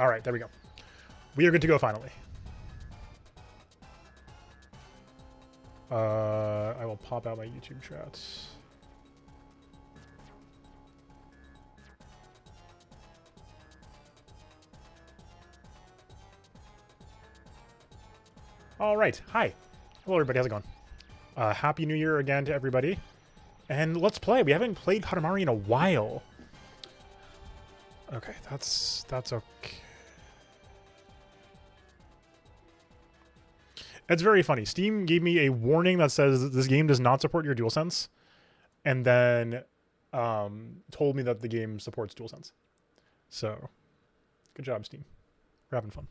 All right, there we go. We are good to go finally. I will pop out my YouTube chats. All right. Hi. Hello, everybody. How's it going? Happy New Year again to everybody. And let's play. We haven't played Katamari in a while. Okay, that's okay. It's very funny. Steam gave me a warning that says this game does not support your DualSense, and then told me that the game supports DualSense. So, good job, Steam. We're having fun.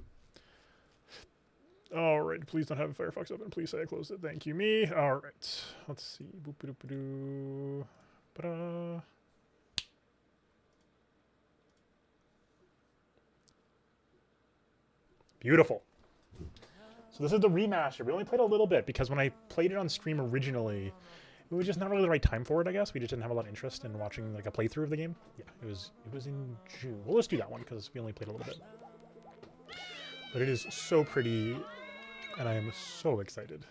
All right, please don't have Firefox open. Please say I closed it. Thank you, me. All right, let's see. Boop-a-doop-a-doo. Ta-da. Beautiful. So this is the remaster. We only played a little bit because when I played it on stream originally, it was just not really the right time for it, I guess. We just didn't have a lot of interest in watching like a playthrough of the game. Yeah, it was in June. Well, let's do that one because we only played a little bit. But it is so pretty, and I am so excited.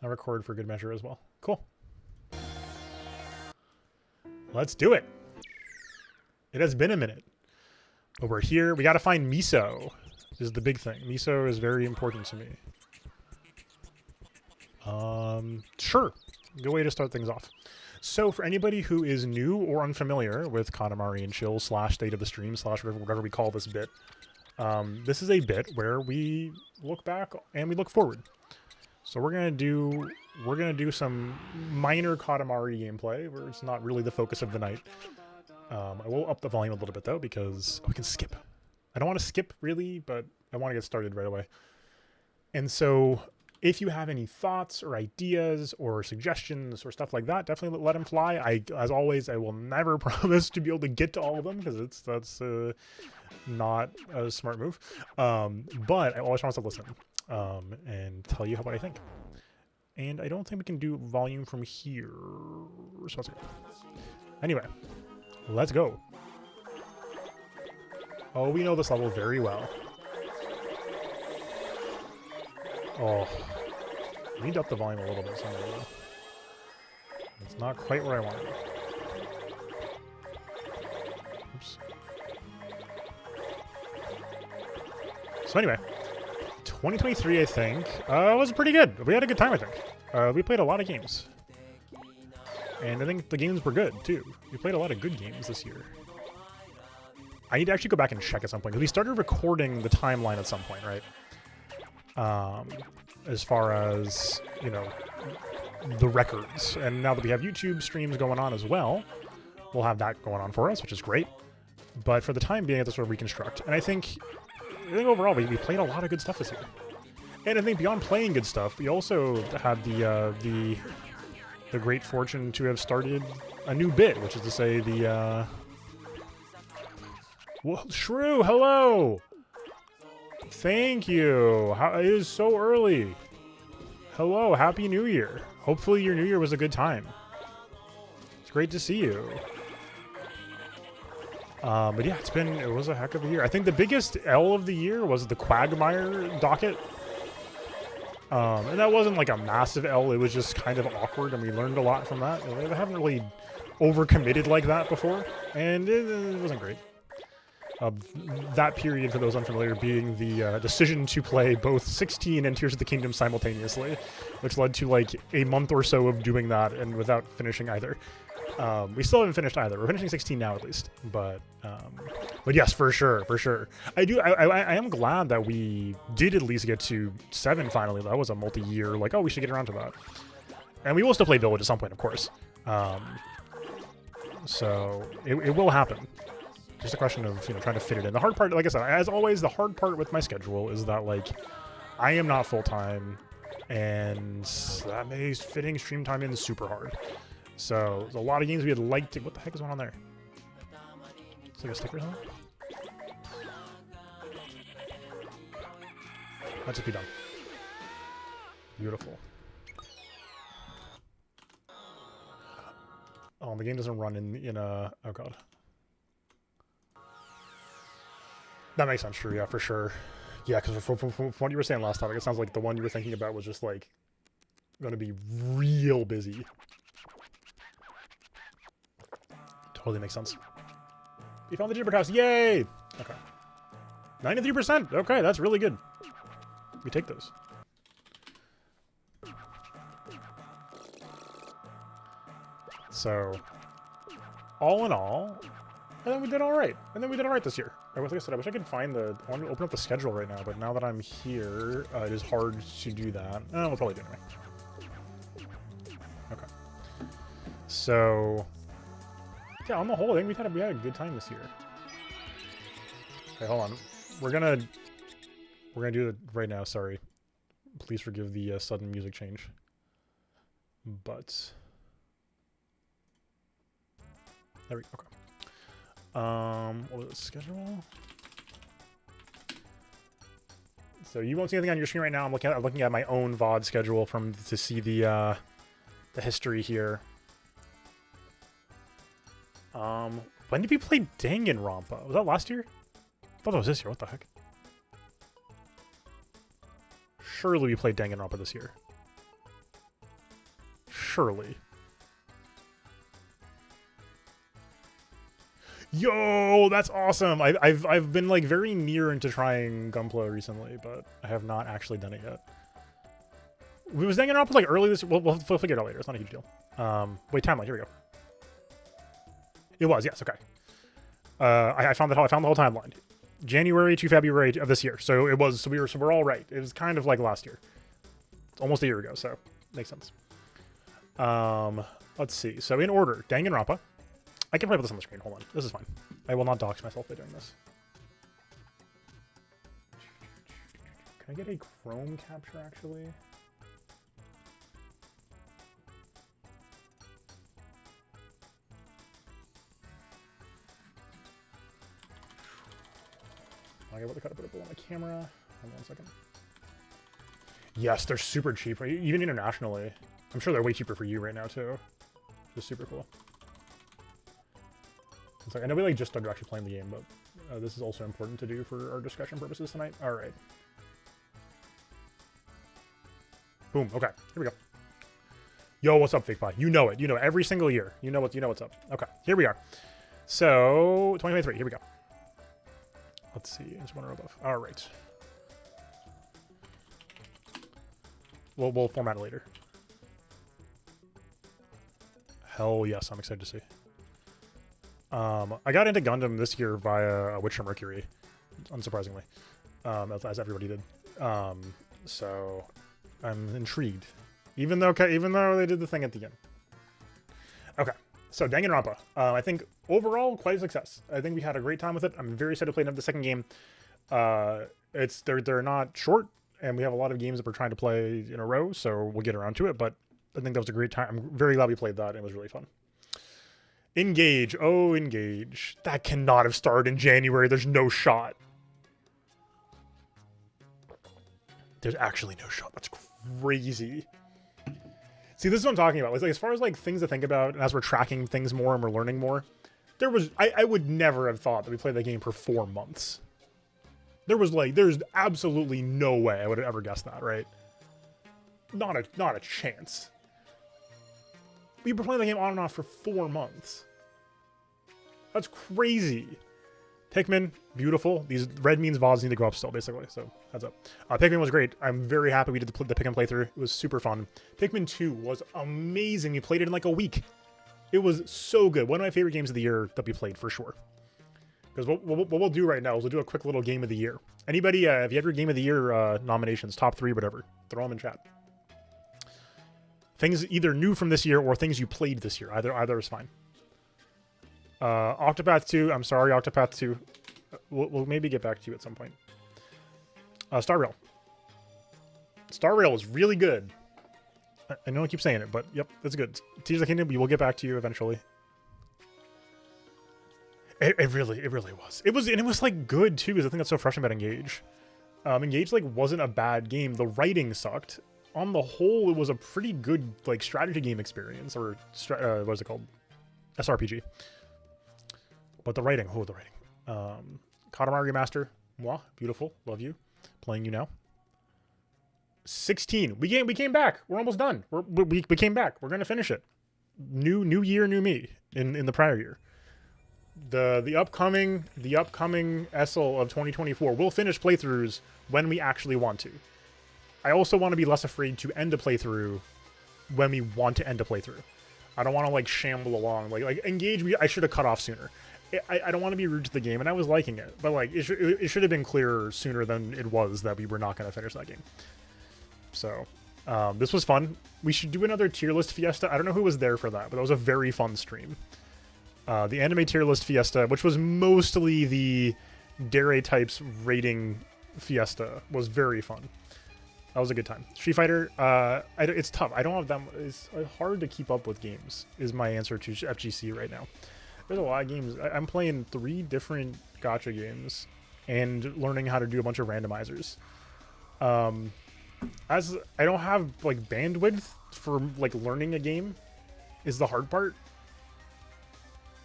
I'll record for good measure as well. Cool. Let's do it. It has been a minute. But we're here. We got to find Miso. Is the big thing. Miso is very important to me. Sure. Good way to start things off. So for anybody who is new or unfamiliar with Katamari and Chill / state of the stream / whatever we call this bit, this is a bit where we look back and we look forward. So we're gonna do some minor Katamari gameplay where it's not really the focus of the night. I will up the volume a little bit though because we can skip. I don't want to skip really, but I want to get started right away. And so if you have any thoughts or ideas or suggestions or stuff like that, definitely let them fly. As always, I will never promise to be able to get to all of them because that's not a smart move. But I always promise to listen and tell you what I think. And I don't think we can do volume from here. So that's good. Anyway, let's go. Oh, we know this level very well. Oh, I need to up the volume a little bit somewhere. It's not quite where I want it. Oops. So anyway, 2023, I think, was pretty good. We had a good time, I think. We played a lot of games. And I think the games were good, too. We played a lot of good games this year. I need to actually go back and check at some point, because we started recording the timeline at some point, right? As far as, you know, the records. And now that we have YouTube streams going on as well, we'll have that going on for us, which is great. But for the time being, I have to sort of reconstruct. And I think overall, we played a lot of good stuff this year. And I think beyond playing good stuff, we also had the great fortune to have started a new bit, which is to say the... Well, Shrew, hello! Thank you. It is so early. Hello, Happy New Year. Hopefully your New Year was a good time. It's great to see you. But yeah, it was a heck of a year. I think the biggest L of the year was the Quagmire docket. And that wasn't like a massive L, it was just kind of awkward, and we learned a lot from that. I haven't really overcommitted like that before, and it wasn't great. That period, for those unfamiliar, being the decision to play both 16 and Tears of the Kingdom simultaneously, which led to like a month or so of doing that and without finishing either. We still haven't finished either. We're finishing 16 now at least, but yes, for sure. I am glad that we did at least get to 7 finally. That was a multi-year, like, oh, we should get around to that. And we will still play Village at some point, of course. So it will happen. Just a question of, you know, trying to fit it in. The hard part, like I said, as always, the hard part with my schedule is that, like, I am not full-time, and that makes fitting stream time in super hard. So, there's a lot of games we would like to... What the heck is going on there? It's like a sticker or something? Let's just be done. Beautiful. Oh, the game doesn't run in a... Oh, God. That makes sense, true, yeah, for sure. Yeah, because from what you were saying last time, it sounds like the one you were thinking about was just, like, going to be real busy. Totally makes sense. You found the gingerbread house, yay! Okay. 93%, okay, that's really good. We take those. So, all in all, and then we did all right. And then we did all right this year. Like I said, I wish I could find the... I want to open up the schedule right now, but now that I'm here, it is hard to do that. We'll probably do it anyway. Okay. So, yeah, on the whole, I think we had a good time this year. Okay, hold on. We're gonna do it right now. Sorry, please forgive the sudden music change. But there we go. Okay. What was the schedule? So you won't see anything on your screen right now. I'm looking at my own VOD schedule to see the history here. When did we play Danganronpa? Was that last year? I thought that was this year. What the heck? Surely we played Danganronpa this year. Surely. Yo, that's awesome! I've been like very near into trying Gunpla recently, but I have not actually done it yet. Was Danganronpa like early this? We'll figure it out later. It's not a huge deal. Wait, timeline. Here we go. It was, yes. Okay. I found the whole timeline. January to February of this year. So it was. So we're all right. It was kind of like last year. It's almost a year ago. So makes sense. Let's see. So in order, Danganronpa. I can play with this on the screen. Hold on. This is fine. I will not dox myself by doing this. Can I get a Chrome capture actually? I'll get able to cut a bit of on the camera. Hold on 1 second. Yes, they're super cheap, even internationally. I'm sure they're way cheaper for you right now too. Just super cool. It's like, I know we like just started actually playing the game, but this is also important to do for our discussion purposes tonight. All right. Boom. Okay. Here we go. Yo, what's up, Fake Pie? You know it. You know it. Every single year. You know what's up. Okay. Here we are. So 2023. Here we go. Let's see. Just one row above. All right. We'll format it later. Hell yes, I'm excited to see. I got into Gundam this year via Witcher Mercury, unsurprisingly, as everybody did. So I'm intrigued, even though they did the thing at the end. Okay, so Danganronpa. I think overall quite a success. I think we had a great time with it. I'm very excited to play the second game. They're not short, and we have a lot of games that we're trying to play in a row, so we'll get around to it. But I think that was a great time. I'm very glad we played that. It was really fun. Engage. Oh, Engage. That cannot have started in January. There's no shot. There's actually no shot. That's crazy. See, this is what I'm talking about. It's like, as far as like things to think about, and as we're tracking things more and we're learning more, I would never have thought that we played that game for 4 months. There's absolutely no way I would have ever guessed that, right? Not a chance. We've been playing the game on and off for 4 months. That's crazy. Pikmin, beautiful. These red means VODs need to go up still, basically. So, heads up. Pikmin was great. I'm very happy we did the Pikmin playthrough. It was super fun. Pikmin 2 was amazing. We played it in like a week. It was so good. One of my favorite games of the year that we played, for sure. Because what we'll do right now is we'll do a quick little game of the year. Anybody, if you have your game of the year nominations, top 3, whatever, throw them in chat. Things either new from this year or things you played this year. Either is fine. Octopath 2. I'm sorry, Octopath 2. We'll maybe get back to you at some point. Star Rail. Star Rail was really good. I know I keep saying it, but yep, it's good. Tears of the Kingdom, we will get back to you eventually. It really was. It was like good too, because I think that's so fresh about Engage. Engage like wasn't a bad game. The writing sucked. On the whole, it was a pretty good like strategy game experience, or what is it called? SRPG. But the writing, Katamari Remaster, Mwah, beautiful. Love you. Playing you now. 16. We came back. We're almost done. We came back. We're gonna finish it. New year, new me. In the prior year. The upcoming SL of 2024 will finish playthroughs when we actually want to. I also want to be less afraid to end a playthrough when we want to end a playthrough. I don't want to like shamble along. Like engage. I should have cut off sooner. I don't want to be rude to the game, and I was liking it, but like it should have been clearer sooner than it was that we were not going to finish that game. So this was fun. We should do another tier list fiesta. I don't know who was there for that, but that was a very fun stream. The anime tier list fiesta, which was mostly the Dare types rating fiesta, was very fun. That was a good time. Street Fighter, it's tough. I don't have that. It's hard to keep up with games, is my answer to FGC right now. There's a lot of games. I'm playing 3 different gacha games and learning how to do a bunch of randomizers. As I don't have like bandwidth for like learning a game is the hard part.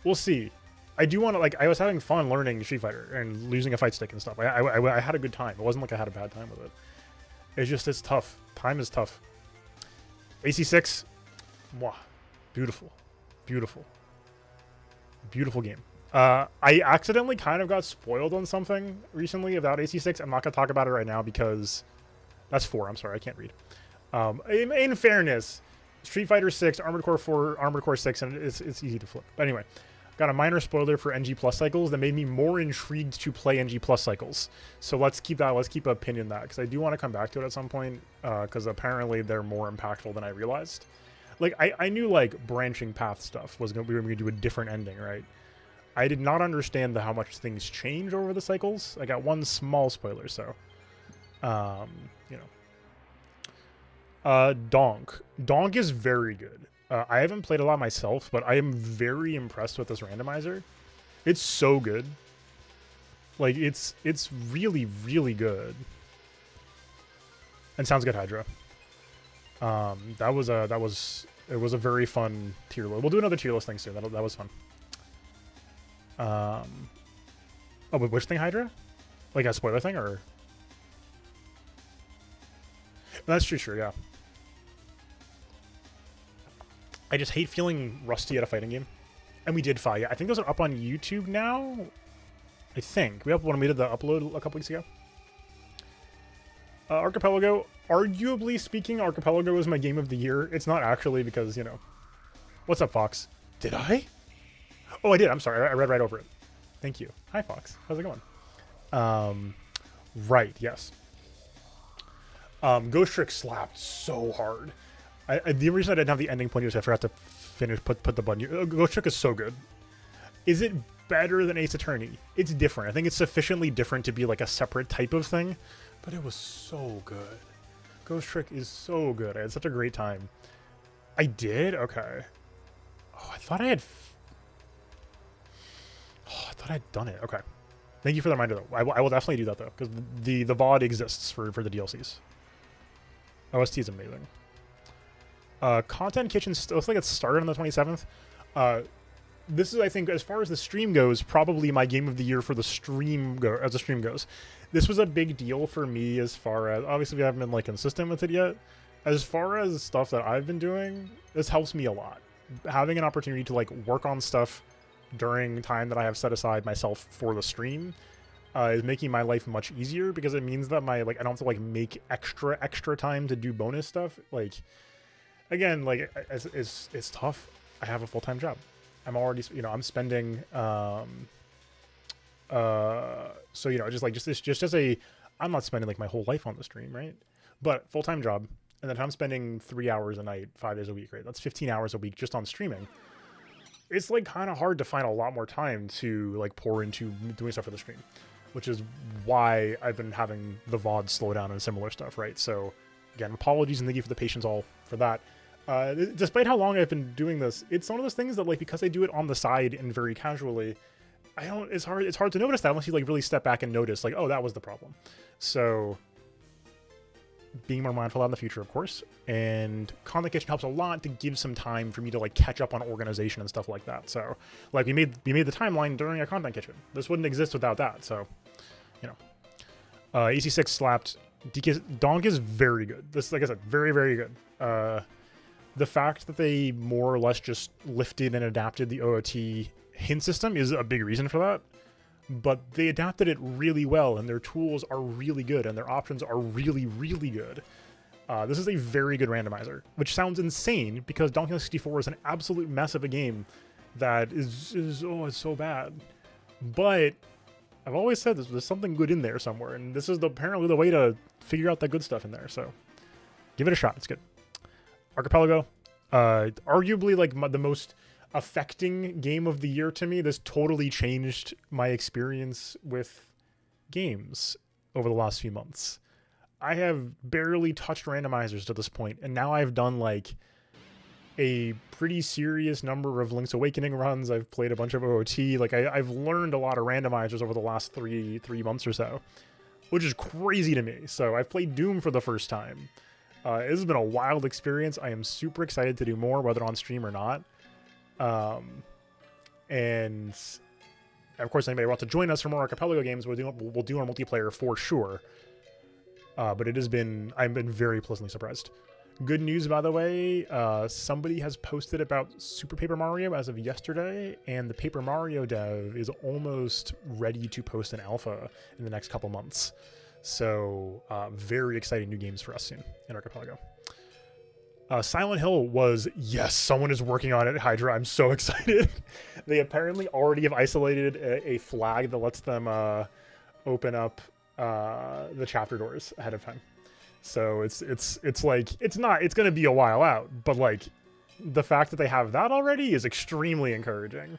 We'll see. I do want to, like, I was having fun learning Street Fighter and using a fight stick and stuff. I had a good time. It wasn't like I had a bad time with it. It's tough. Time is tough. AC6. Mwah. Beautiful. Beautiful. Beautiful game. I accidentally kind of got spoiled on something recently about AC6. I'm not going to talk about it right now because that's 4. I'm sorry. I can't read. In fairness, Street Fighter 6, Armored Core 4, Armored Core 6, and it's easy to flip. But anyway, got a minor spoiler for NG Plus cycles that made me more intrigued to play NG Plus cycles. So let's keep a pin in that, because I do want to come back to it at some point, because apparently they're more impactful than I realized. Like, I knew, like, branching path stuff we were going to do a different ending, right? I did not understand how much things change over the cycles. I got one small spoiler, so, you know. Donk. Donk is very good. I haven't played a lot myself, but I am very impressed with this randomizer. It's so good. Like, it's really, really good. And sounds good, Hydra. It was a very fun tier list. We'll do another tier list thing soon. That was fun. Oh, but which thing, Hydra? Like a spoiler thing, or? That's true, yeah. I just hate feeling rusty at a fighting game. And we did fight. I think those are up on YouTube now. I think. We did the upload a couple weeks ago. Archipelago. Arguably speaking, Archipelago is my game of the year. It's not actually because, you know. What's up, Fox? Did I? Oh, I did. I'm sorry. I read right over it. Thank you. Hi, Fox. How's it going? Right. Yes. Ghost Trick slapped so hard. The reason I didn't have the ending point is I forgot to put the button. Ghost Trick is so good. Is it better than Ace Attorney? It's different. I think it's sufficiently different to be like a separate type of thing, but it was so good. Ghost Trick is so good. I had such a great time. I did? Okay. Oh, I thought I had done it. Okay. Thank you for the reminder, though. I will definitely do that, though, because the VOD exists for the DLCs. OST is amazing. Content Kitchen looks like it started on the 27th. This is, I think, as far as the stream goes, probably my game of the year for the stream goes. This was a big deal for me as far as, obviously we haven't been like consistent with it yet. As far as stuff that I've been doing, this helps me a lot. Having an opportunity to like work on stuff during time that I have set aside myself for the stream is making my life much easier, because it means that I don't have to like make extra time to do bonus stuff. Like, again, like it's tough. I have a full-time job. I'm already, you know, I'm spending so, you know, just as a, I'm not spending like my whole life on the stream, right? But full-time job, and then I'm spending 3 hours a night, 5 days a week, right? That's 15 hours a week just on streaming. It's like kind of hard to find a lot more time to like pour into doing stuff for the stream, which is why I've been having the VOD slow down and similar stuff, right? So again, apologies and thank you for the patience all for that. Despite how long I've been doing this, it's one of those things that, like, because I do it on the side and very casually, it's hard to notice that unless you like really step back and notice, like, oh, that was the problem. So being more mindful in the future, of course, and Content Kitchen helps a lot to give some time for me to like catch up on organization and stuff like that. So like we made the timeline during a Content Kitchen. This wouldn't exist without that. So, you know, AC6 slapped. Donk is very good. This, like I said, very, very good. The fact that they more or less just lifted and adapted the OOT hint system is a big reason for that. But they adapted it really well, and their tools are really good, and their options are really, really good. This is a very good randomizer, which sounds insane because Donkey Kong 64 is an absolute mess of a game that is it's so bad. But I've always said there's something good in there somewhere, and this is apparently the way to figure out that good stuff in there. So give it a shot. It's good. Archipelago, arguably like the most affecting game of the year to me. This totally changed my experience with games over the last few months. I have barely touched randomizers to this point, and now I've done like a pretty serious number of Link's Awakening runs. I've played a bunch of OOT. Like I've learned a lot of randomizers over the last three months or so, which is crazy to me. So I've played Doom for the first time. This has been a wild experience. I am super excited to do more, whether on stream or not. And of course, anybody wants to join us for more Archipelago games, we'll do our multiplayer for sure. But I've been very pleasantly surprised. Good news, by the way, somebody has posted about Super Paper Mario as of yesterday, and the Paper Mario dev is almost ready to post an alpha in the next couple months. So very exciting new games for us soon in Archipelago. Silent Hill was, yes, someone is working on it at Hydra. I'm so excited. They apparently already have isolated a flag that lets them open up the chapter doors ahead of time. So it's like, it's going to be a while out, but like the fact that they have that already is extremely encouraging.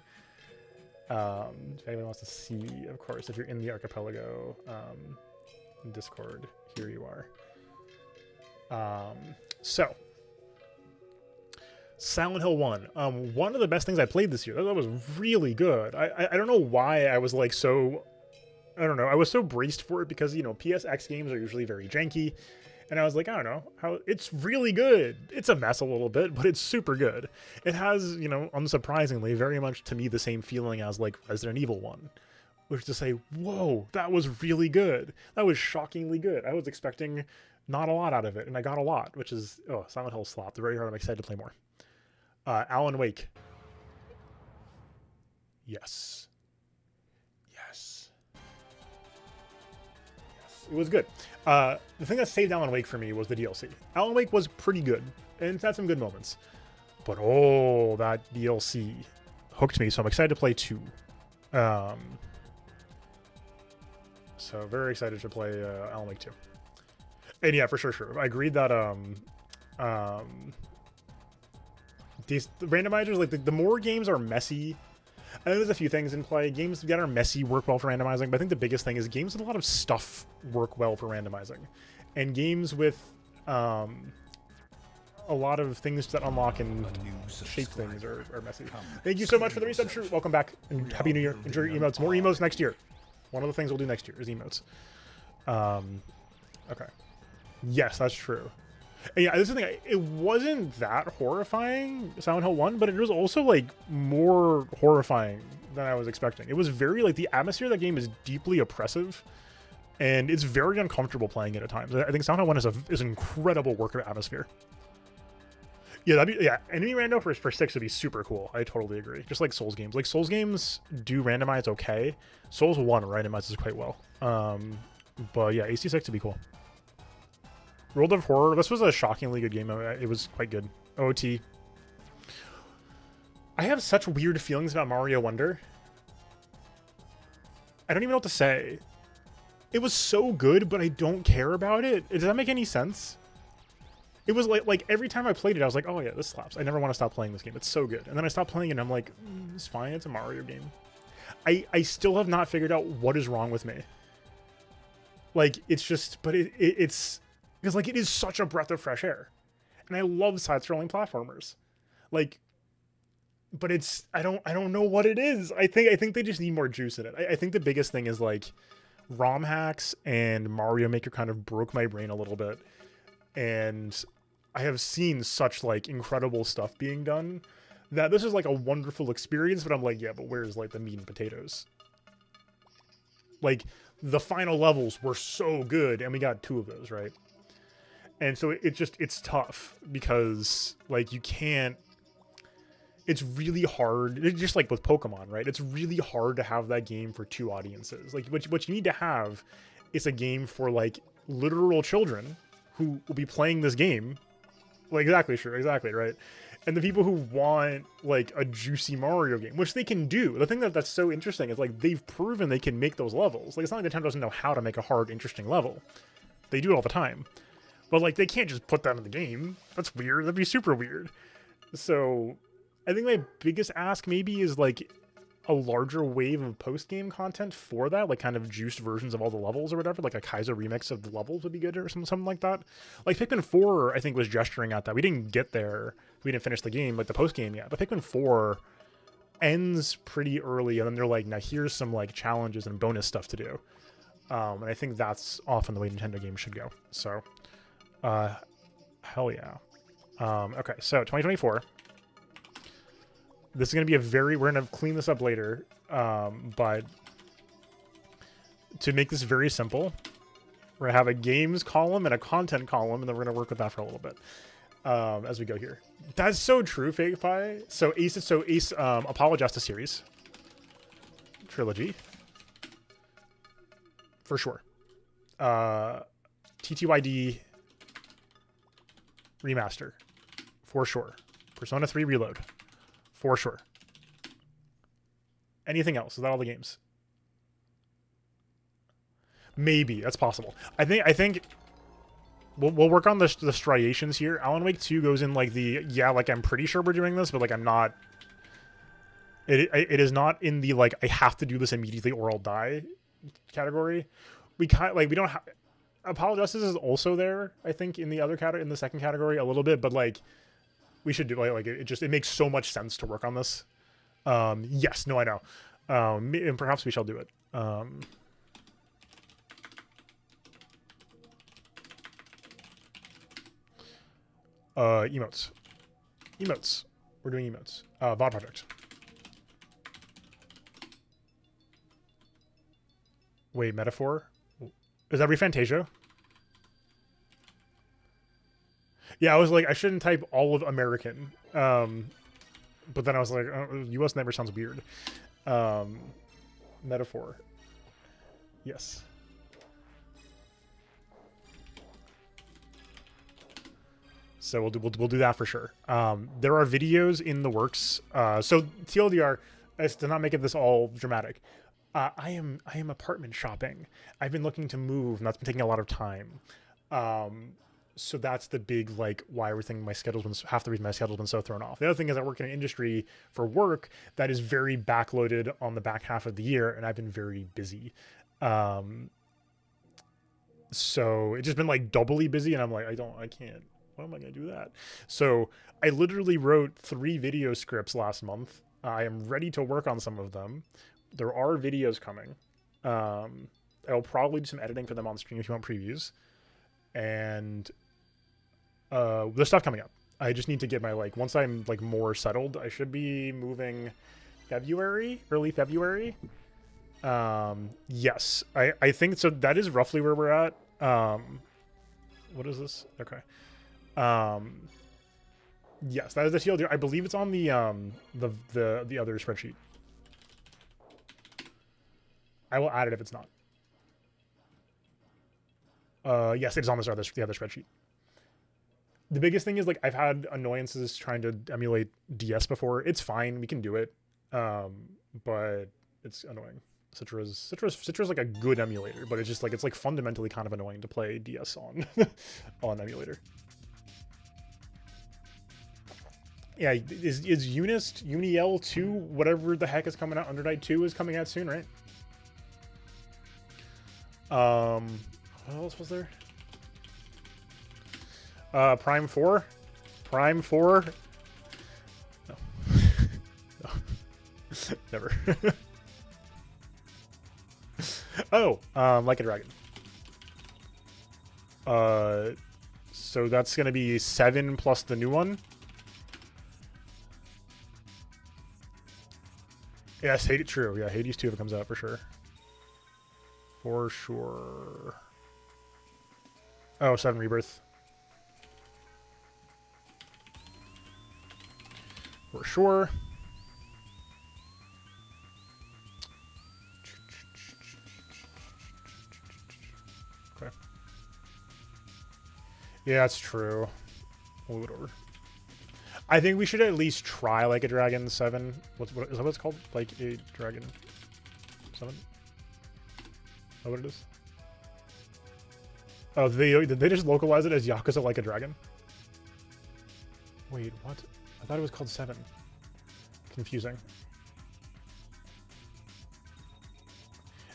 If anyone wants to see, of course, if you're in the Archipelago Discord, here you are. So Silent Hill 1, one of the best things I played this year. That was really good. I don't know why I was like so, I don't know, I was so braced for it because, you know, PSX games are usually very janky. And I was like, I don't know, how it's really good. It's a mess a little bit, but it's super good. It has, you know, unsurprisingly, very much to me the same feeling as like Resident Evil 1. Which is to say, whoa, that was really good. That was shockingly good. I was expecting not a lot out of it, and I got a lot, which is, oh, Silent Hill slapped very hard. I'm excited to play more. Alan Wake. Yes. It was good. The thing that saved Alan Wake for me was the DLC. Alan Wake was pretty good, and it's had some good moments. But oh, that DLC hooked me, so I'm excited to play 2. So very excited to play Alan Wake 2. And yeah, for sure. I agreed that the randomizers, like the more games are messy. I think there's a few things in play. Games that are messy work well for randomizing, but I think the biggest thing is games with a lot of stuff work well for randomizing. And games with a lot of things that unlock and shape things are messy. Thank you so much for the resub. Sure. Welcome back and Happy New Year. Enjoy your emotes. More emotes next year. One of the things we'll do next year is emotes. Okay. Yes, that's true. And yeah, this is the thing. It wasn't that horrifying, Silent Hill 1, but it was also, like, more horrifying than I was expecting. It was very, like, the atmosphere of that game is deeply oppressive, and it's very uncomfortable playing it at times. I think Silent Hill 1 is an incredible work of atmosphere. Yeah, enemy rando for 6 would be super cool. I totally agree. Just like Souls games. Like, Souls games do randomize okay. Souls 1 randomizes quite well. But yeah, AC6 would be cool. World of Horror. This was a shockingly good game. It was quite good. OT. I have such weird feelings about Mario Wonder. I don't even know what to say. It was so good, but I don't care about it. Does that make any sense? It was like every time I played it, I was like, oh yeah, this slaps. I never want to stop playing this game. It's so good. And then I stopped playing it and I'm like, it's fine. It's a Mario game. I still have not figured out what is wrong with me. Like, it's just, but it's... Because, like, it is such a breath of fresh air. And I love side-scrolling platformers. Like, but it's, I don't know what it is. I think they just need more juice in it. I think the biggest thing is, like, ROM hacks and Mario Maker kind of broke my brain a little bit. And I have seen such, like, incredible stuff being done that this is, like, a wonderful experience, but I'm like, yeah, but where's, like, the meat and potatoes? Like, the final levels were so good, and we got 2 of those, right? And so it's tough because like you can't. It's really hard. It's just like with Pokemon, right? It's really hard to have that game for 2 audiences. Like what you need to have is a game for like literal children who will be playing this game. Like exactly, right? And the people who want like a juicy Mario game, which they can do. The thing that's so interesting is like they've proven they can make those levels. Like it's not like Nintendo doesn't know how to make a hard, interesting level. They do it all the time. But like they can't just put that in the game. That's weird. That'd be super weird. So I think my biggest ask maybe is like a larger wave of post-game content for that, like kind of juiced versions of all the levels or whatever, like a Kaizo remix of the levels would be good or something like that. Like Pikmin 4, I think, was gesturing at that. We didn't get there. We didn't finish the game, like the post-game yet. But Pikmin 4 ends pretty early, and then they're like, now here's some like challenges and bonus stuff to do. And I think that's often the way Nintendo games should go. So, hell yeah. Okay, so 2024. This is going to be we're going to clean this up later, but to make this very simple, we're going to have a games column and a content column, and then we're going to work with that for a little bit as we go here. That's so true, Fake Pie. So Ace Apollo Justice series trilogy for sure. TTYD remaster for sure. Persona 3 Reload. For sure. Anything else? Is that all the games? Maybe. That's possible. I think we'll work on the striations here. Alan Wake 2 goes in like like I'm pretty sure we're doing this, but like I'm not. It is not in the like I have to do this immediately or I'll die category. We don't have. Apollo Justice is also there, I think, in the other in the second category a little bit, but like we should do like it makes so much sense to work on this. Yes, no, I know. And perhaps we shall do it. Emotes. We're doing emotes. VOD project. Wait, metaphor? Is that ReFantasia? Yeah, I was like, I shouldn't type all of American. But then I was like, US never sounds weird. Metaphor. Yes. So we'll do that for sure. There are videos in the works. So TLDR, to not make it this all dramatic. I am apartment shopping. I've been looking to move, and that's been taking a lot of time. So that's the big like why everything half the reason my schedule's been so thrown off. The other thing is I work in an industry for work that is very backloaded on the back half of the year, and I've been very busy. So it's just been like doubly busy, and I'm like, I can't. How am I going to do that? So I literally wrote 3 video scripts last month. I am ready to work on some of them. There are videos coming. I'll probably do some editing for them on stream if you want previews. And there's stuff coming up. I just need to get my once I'm more settled, I should be moving early February. Yes, I think so. That is roughly where we're at. What is this? Okay. Yes, that is the TLDR. I believe it's on the other spreadsheet. I will add it if it's not. Yes, it's on the other spreadsheet. The biggest thing is I've had annoyances trying to emulate DS before. It's fine, we can do it, but it's annoying. Citra's like a good emulator, but it's just it's fundamentally kind of annoying to play DS on on emulator. Yeah, is Uniel 2, whatever the heck is coming out, Under Night 2 is coming out soon, right? What else was there? Prime 4? Prime 4? No. No. Never. Oh, Like a Dragon. So that's gonna be 7 plus the new one. Yes, Hades, true. Yeah, Hades 2 if it comes out for sure. For sure. Oh, 7 Rebirth. For sure. Okay. Yeah, that's true. We'll move it over. I think we should at least try like a Dragon 7. What is that what it's called? Like a Dragon 7? Is that what it is? Oh, did they just localize it as Yakuza Like a Dragon? Wait, what? I thought it was called 7. Confusing.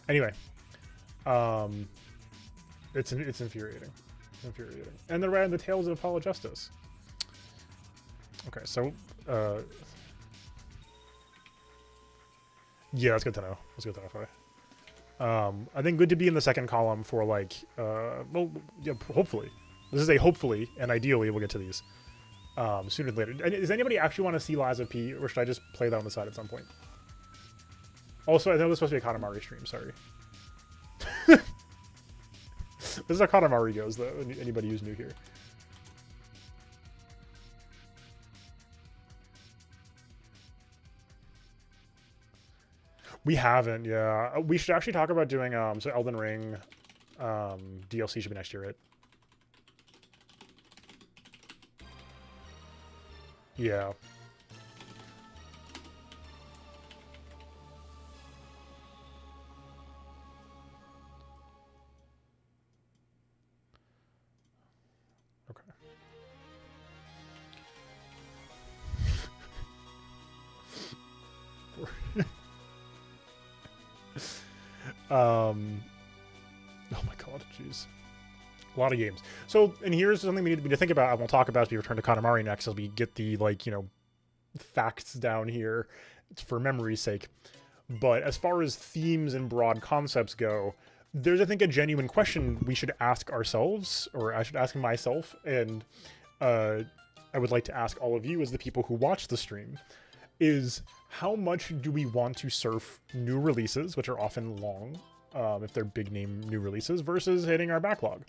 Anyway. It's infuriating. It's infuriating. And the Tales of Apollo Justice. Okay, so, yeah, that's good to know. That's good to know. I think good to be in the second column for, like, well, yeah, hopefully. This is a hopefully, and ideally we'll get to these sooner than later. Does anybody actually want to see Liza P, or should I just play that on the side at some point? Also, I know this is supposed to be a Katamari stream, sorry. This is how Katamari goes, though, anybody who's new here. We haven't, yeah. We should actually talk about doing, so Elden Ring DLC should be next year, right? Yeah. Oh my god, jeez. A lot of games. So, and here's something we need to think about, and we'll talk about as we return to Katamari next, as we get the, like, you know, facts down here for memory's sake. But as far as themes and broad concepts go, there's, I think, a genuine question we should ask ourselves, or I should ask myself, and I would like to ask all of you as the people who watch the stream, is how much do we want to surf new releases, which are often long, if they're big name new releases, versus hitting our backlog?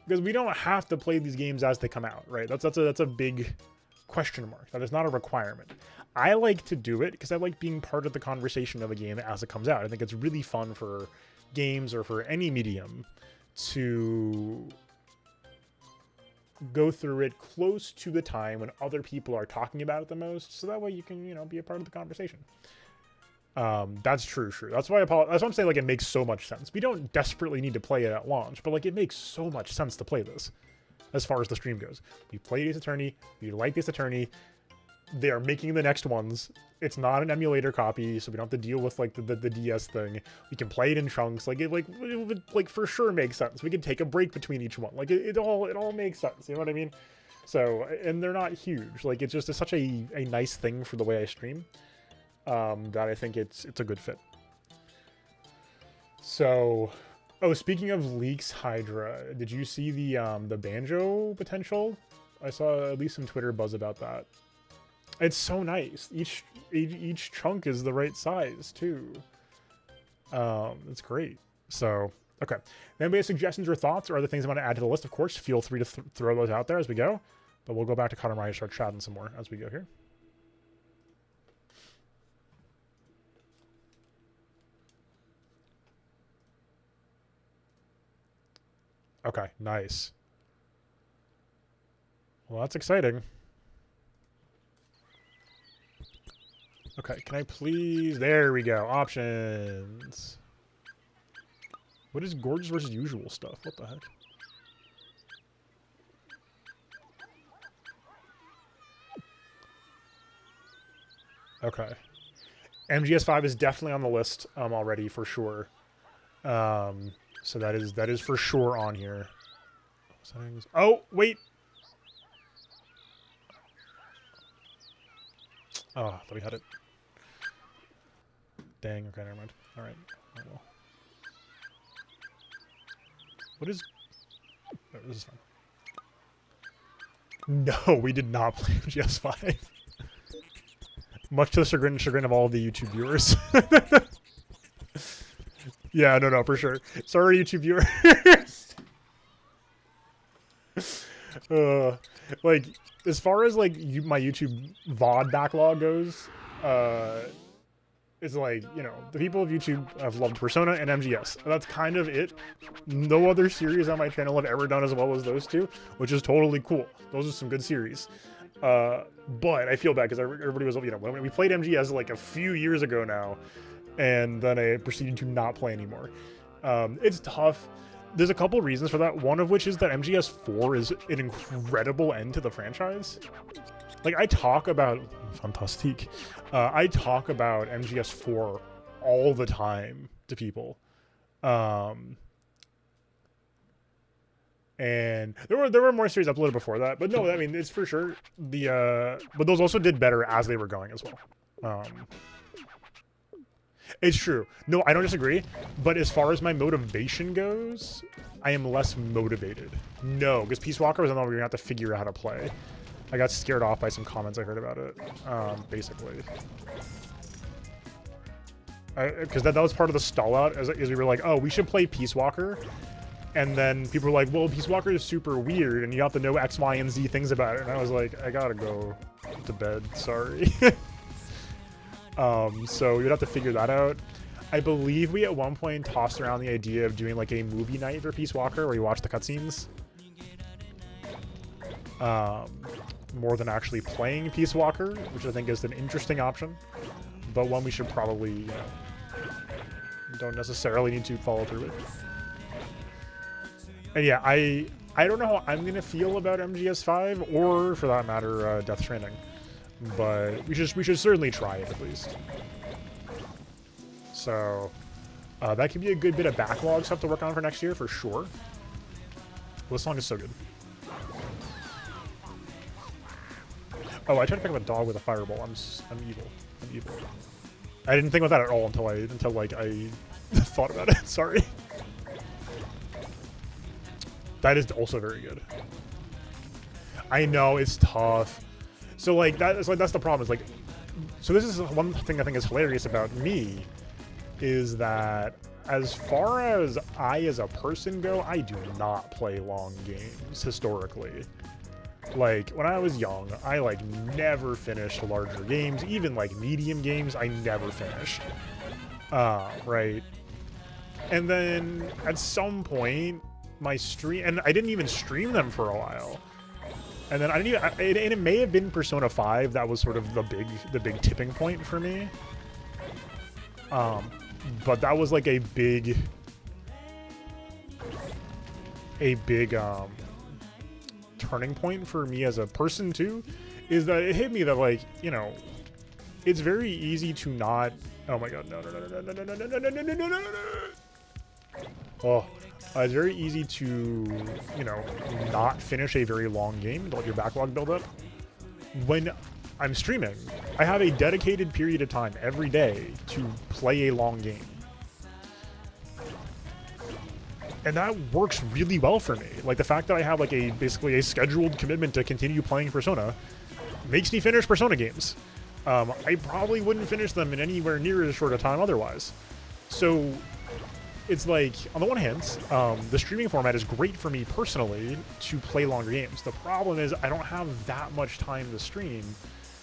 Because we don't have to play these games as they come out, right? That's a big question mark. That is not a requirement. I like to do it because I like being part of the conversation of a game as it comes out. I think it's really fun for games or for any medium to go through it close to the time when other people are talking about it the most, so that way you can, you know, be a part of the conversation. That's true. That's why I'm saying, like, it makes so much sense. We don't desperately need to play it at launch, but, like, it makes so much sense to play this as far as the stream goes. We play Ace Attorney, we like Ace Attorney, they are making the next ones. It's not an emulator copy, so we don't have to deal with, like, the DS thing. We can play it in chunks. Like, it would for sure make sense. We could take a break between each one. Like, it all makes sense. You know what I mean? So, and they're not huge. Like, it's just such a nice thing for the way I stream, that I think it's a good fit. So, oh, speaking of leaks, Hydra, did you see the Banjo potential? I saw at least some Twitter buzz about that. It's so nice. Each chunk is the right size too. It's great. So, okay. If anybody has suggestions or thoughts or other things I want to add to the list, of course, feel free to throw those out there as we go. But we'll go back to Katamari and start chatting some more as we go here. Okay, nice. Well, that's exciting. Okay, can I please... There we go. Options. What is gorgeous versus usual stuff? What the heck? Okay. MGS5 is definitely on the list already, for sure. So that is for sure on here. Settings. Oh, wait! Oh, I thought we had it. Dang, okay, never mind. Alright. Oh, well. What is... Oh, this is fine. No, we did not play GS5. Much to the chagrin of all of the YouTube viewers. Yeah, no, for sure. Sorry, YouTube viewers. Like, as far as like my YouTube VOD backlog goes, it's like, you know, the people of YouTube have loved Persona and MGS. That's kind of it. No other series on my channel have ever done as well as those two, which is totally cool. Those are some good series. But I feel bad because everybody was, you know, when we played MGS like a few years ago now, and then I proceeded to not play anymore. It's tough. There's a couple reasons for that. One of which is that MGS4 is an incredible end to the franchise. Like, I talk about fantastique. I talk about MGS4 all the time to people. And there were more series uploaded before that, but no, I mean, it's for sure but those also did better as they were going as well. It's true. No, I don't disagree. But as far as my motivation goes, I am less motivated. No, because Peace Walker was another where you're going to have to figure out how to play. I got scared off by some comments I heard about it, basically. Because that was part of the stall out, as we were like, oh, we should play Peace Walker. And then people were like, well, Peace Walker is super weird, and you have to know X, Y, and Z things about it. And I was like, I gotta go to bed, sorry. So you'd have to figure that out. I believe we at one point tossed around the idea of doing like a movie night for Peace Walker where you watch the cutscenes. More than actually playing Peace Walker, which I think is an interesting option, but one we should probably, you know, don't necessarily need to follow through with. And yeah, I don't know how I'm gonna feel about MGS5 or, for that matter, Death Stranding. But we should certainly try it at least. So that could be a good bit of backlog stuff to work on for next year for sure. Well, this song is so good. Oh, I tried to pick up a dog with a fireball. I'm evil. I'm evil. I didn't think about that at all until like I thought about it. Sorry. That is also very good. I know it's tough. So like that's the problem. Is like, so this is one thing I think is hilarious about me, is that as far as I as a person go, I do not play long games historically. Like when I was young, I like never finished larger games, even like medium games. I never finished. Right. And then at some point, my stream, and I didn't even stream them for a while. And then I didn't even, and it may have been Persona 5 that was sort of the big tipping point for me. But that was like a big turning point for me as a person too, is that it hit me that, like, you know, it's very easy to not, oh my god, no. Oh, it's very easy to, you know, not finish a very long game to let your backlog build up. When I'm streaming, I have a dedicated period of time every day to play a long game. And that works really well for me. Like, the fact that I have like basically a scheduled commitment to continue playing Persona makes me finish Persona games. I probably wouldn't finish them in anywhere near as short a time otherwise. So it's like, on the one hand, the streaming format is great for me personally to play longer games. The problem is I don't have that much time to stream.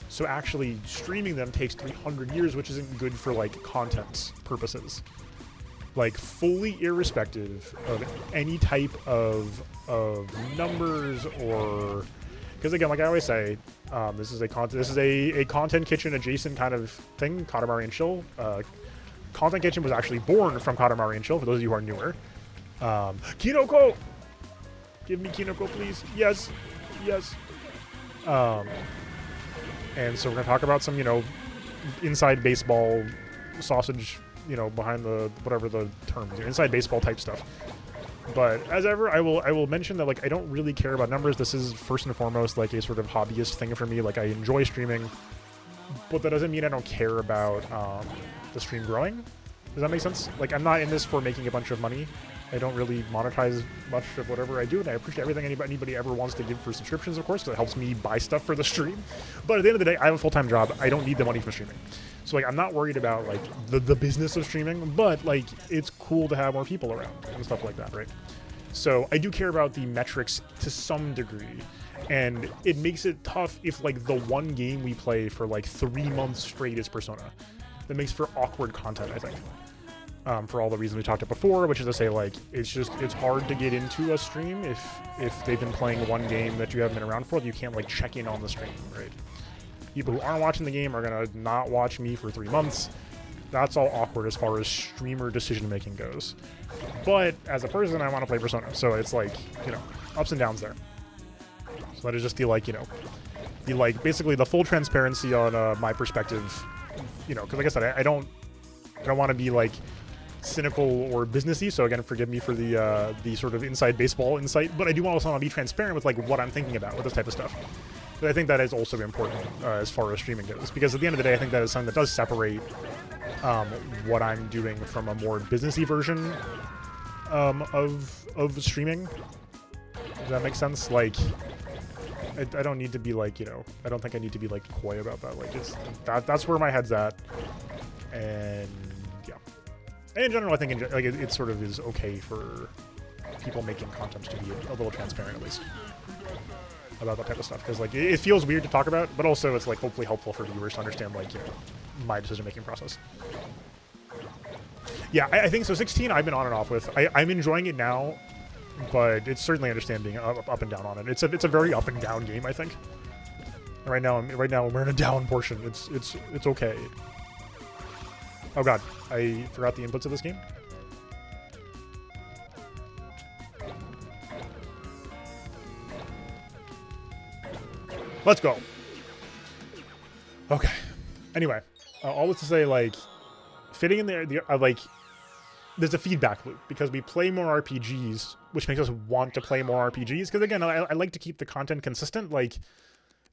So actually streaming them takes 300 years, which isn't good for like content purposes. Like, fully irrespective of any type of numbers, or, because again, like I always say, this is a content kitchen adjacent kind of thing. Katamari and Chill. Content Kitchen was actually born from Katamari and Chill, for those of you who are newer. Kinoko! Give me Kinoko, please. Yes. Yes. And so we're going to talk about some, you know, inside baseball sausage, you know, behind the, whatever the term is, inside baseball type stuff. But as ever, I will mention that, like, I don't really care about numbers. This is first and foremost like a sort of hobbyist thing for me. Like, I enjoy streaming, but that doesn't mean I don't care about the stream growing. Does that make sense? Like, I'm not in this for making a bunch of money. I don't really monetize much of whatever I do, and I appreciate everything anybody ever wants to give for subscriptions, of course, because it helps me buy stuff for the stream. But at the end of the day, I have a full-time job. I don't need the money from streaming. So like I'm not worried about like the business of streaming, but like it's cool to have more people around and stuff like that, right? So I do care about the metrics to some degree, and it makes it tough if like the one game we play for like 3 months straight is Persona. That makes for awkward content, I think. For all the reasons we talked about before, which is to say, like, it's hard to get into a stream if they've been playing one game that you haven't been around for, that you can't like check in on the stream, right? People who aren't watching the game are gonna not watch me for 3 months. That's all awkward as far as streamer decision making goes. But as a person, I want to play Persona, so it's like, you know, ups and downs there. So that is just the like, you know, basically the full transparency on my perspective, you know, because like I said, I don't want to be like cynical or businessy, so again, forgive me for the sort of inside baseball insight, but I do also want to be transparent with like what I'm thinking about with this type of stuff. But I think that is also important as far as streaming goes, because at the end of the day, I think that is something that does separate what I'm doing from a more businessy version of streaming. Does that make sense? Like, I don't need to be like, you know, I don't think I need to be like coy about that. Like, it's that's where my head's at, and yeah. And in general, I think like it sort of is okay for people making content to be a little transparent at least about that type of stuff, because like it feels weird to talk about, but also it's like hopefully helpful for viewers to understand like, you know, my decision making process. Yeah, I think so. 16 I've been on and off with. I'm enjoying it now, but it's certainly understand being up and down on it. It's a very up and down game, I think. Right now we're in a down portion. It's okay. Oh god, I forgot the inputs of this game. Let's go. Okay. Anyway, all this to say, like, fitting in there, like, there's a feedback loop, because we play more RPGs, which makes us want to play more RPGs. Because again, I like to keep the content consistent. Like,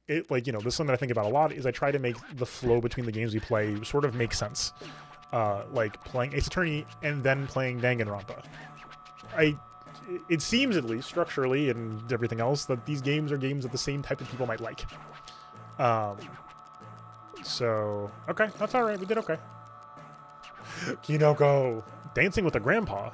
you know, this is something I think about a lot, is I try to make the flow between the games we play sort of make sense. Like playing Ace Attorney and then playing Danganronpa. It seems, at least structurally and everything else, that these games are games that the same type of people might like. So okay, that's all right. We did okay. Kinoko dancing with a grandpa.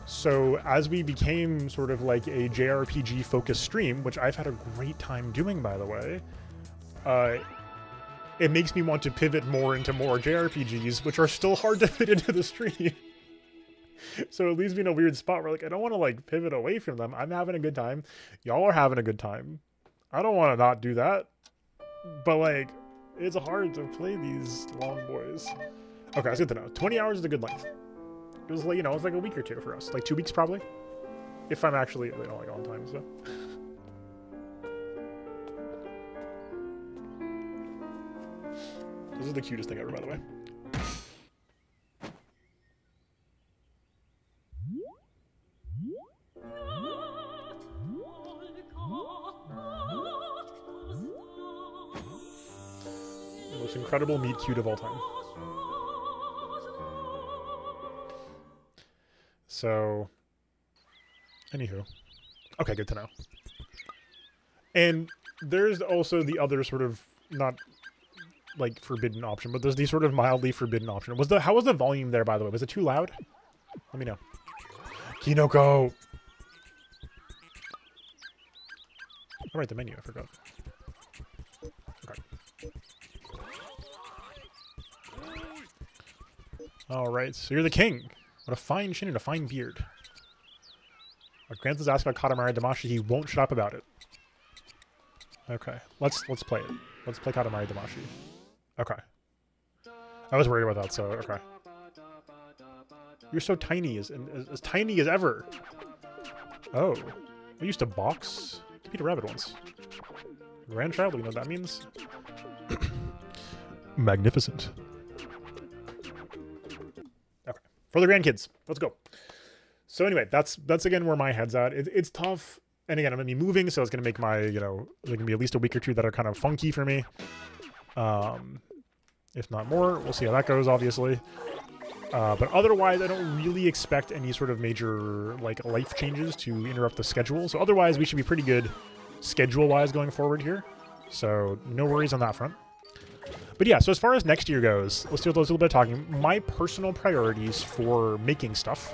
So as we became sort of like a JRPG focused stream, which I've had a great time doing, by the way, it makes me want to pivot more into more JRPGs, which are still hard to fit into the stream. So it leaves me in a weird spot where like I don't want to like pivot away from them. I'm having a good time. Y'all are having a good time. I don't want to not do that. But like, it's hard to play these long boys. Okay, that's good to know. 20 hours is a good length. It was like, you know, it's like a week or two for us. Like 2 weeks probably. If I'm actually, you know, like on time, so. This is the cutest thing ever, by the way. The most incredible meet cute of all time. So, anywho. Okay, good to know. And there's also the other sort of, not like forbidden option, but there's the sort of mildly forbidden option. How was the volume there, by the way? Was it too loud? Let me know. Kinoko! I'll write the menu, I forgot. Okay. Alright, so you're the king. What a fine chin and a fine beard. Grant is asked about Katamari Damacy, he won't shut up about it. Okay, let's play it. Let's play Katamari Damacy. Okay. I was worried about that, so okay. You're so tiny, as tiny as ever. Oh. I used to box Peter Rabbit once. Grandchild, you know what that means? Magnificent. Okay. For the grandkids. Let's go. So anyway, that's again where my head's at. It's tough. And again, I'm going to be moving, so it's going to make my, you know, there's going to be at least a week or two that are kind of funky for me. If not more. We'll see how that goes, obviously. But otherwise, I don't really expect any sort of major, like, life changes to interrupt the schedule. So otherwise, we should be pretty good schedule-wise going forward here. So no worries on that front. But yeah, so as far as next year goes, let's do a little bit of talking. My personal priorities for making stuff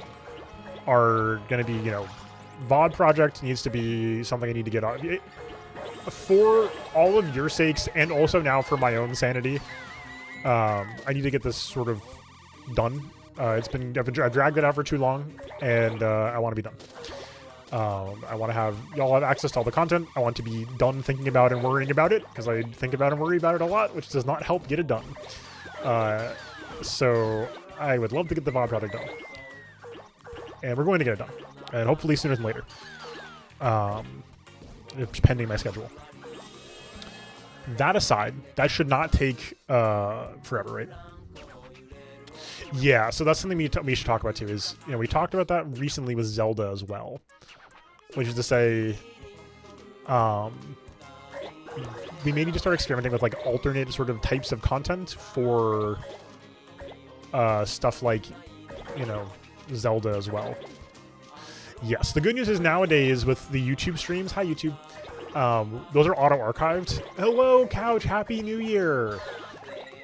are going to be, you know, VOD project needs to be something I need to get on. For all of your sakes, and also now for my own sanity, I need to get this sort of done. I've dragged it out for too long, and I want to be done. I want to have y'all have access to all the content. I want to be done thinking about and worrying about it, because I think about and worry about it a lot, which does not help get it done. So I would love to get the VOD project done, and we're going to get it done, and hopefully sooner than later, pending my schedule. That aside, that should not take forever, right? Yeah, so that's something we should talk about too. Is, you know, we talked about that recently with Zelda as well. Which is to say, we may need to start experimenting with like alternate sort of types of content for stuff like, you know, Zelda as well. Yes, the good news is nowadays with the YouTube streams, hi YouTube, those are auto-archived. Hello, Couch, Happy New Year!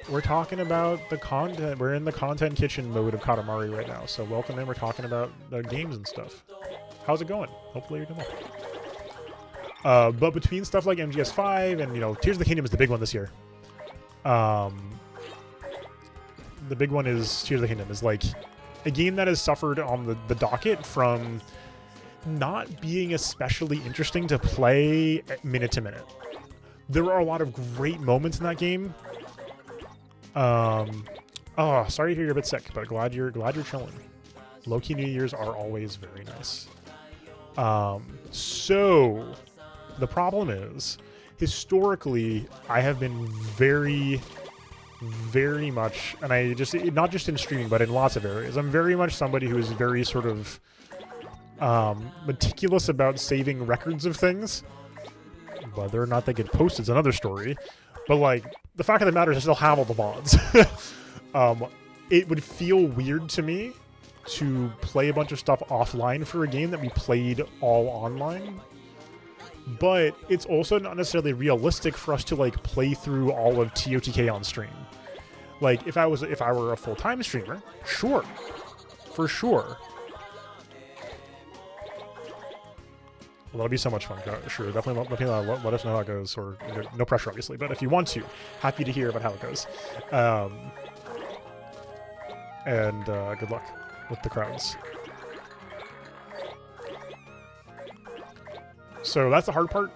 We're talking about the content. We're in the content kitchen mode of Katamari right now, so welcome in. We're talking about the games and stuff. How's it going? Hopefully you're doing well. But between stuff like MGS5 and, you know, Tears of the Kingdom is the big one this year. The big one is Tears of the Kingdom is like a game that has suffered on the docket from not being especially interesting to play minute to minute. There are a lot of great moments in that game. Oh, sorry to hear you're a bit sick, but glad you're chilling. Low-key New Year's are always very nice. So the problem is, historically, I have been very, very much, and I just, not just in streaming, but in lots of areas, I'm very much somebody who is very sort of meticulous about saving records of things. Whether or not they get posted is another story. But, like, the fact of the matter is I still have all the VODs. It would feel weird to me to play a bunch of stuff offline for a game that we played all online. But it's also not necessarily realistic for us to, like, play through all of TOTK on stream. Like, if I were a full-time streamer, sure. For sure. Well, that'll be so much fun. Sure, definitely let us know how it goes, or no pressure, obviously. But if you want to, happy to hear about how it goes. And good luck with the crowds. So that's the hard part.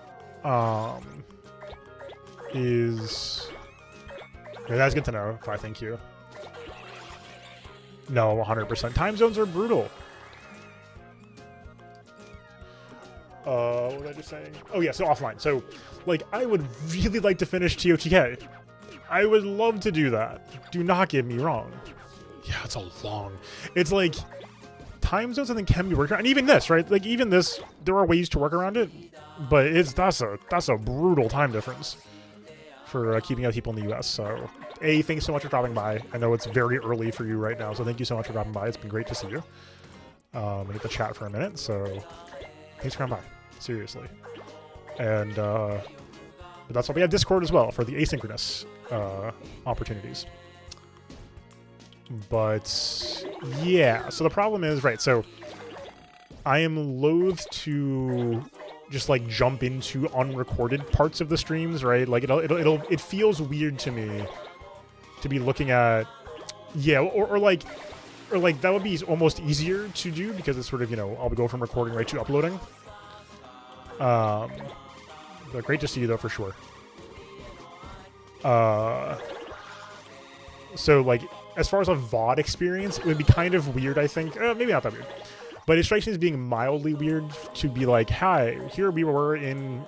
That's good to know. Thank you. No, 100%. Time zones are brutal. What was I just saying? Oh yeah, so offline. So, like, I would really like to finish TOTK. I would love to do that. Do not get me wrong. Yeah, it's a long... It's like... Time zones, I think, can be worked around. And even this, right? Like, even this, there are ways to work around it. But that's a brutal time difference for keeping out people in the US. So, A, thanks so much for dropping by. I know it's very early for you right now, so thank you so much for dropping by. It's been great to see you. I get to chat for a minute, so... Thanks for coming by. Seriously. And but that's why we have Discord as well for the asynchronous opportunities. But yeah, so the problem is, right, so I am loath to just like jump into unrecorded parts of the streams, right? Like it feels weird to me to be looking at, yeah, or like that would be almost easier to do because it's sort of, you know, I'll go from recording right to uploading. But great to see you though, for sure. So like, as far as a VOD experience, it would be kind of weird, I think. Maybe not that weird. But it strikes me as being mildly weird to be like, hi, here we were in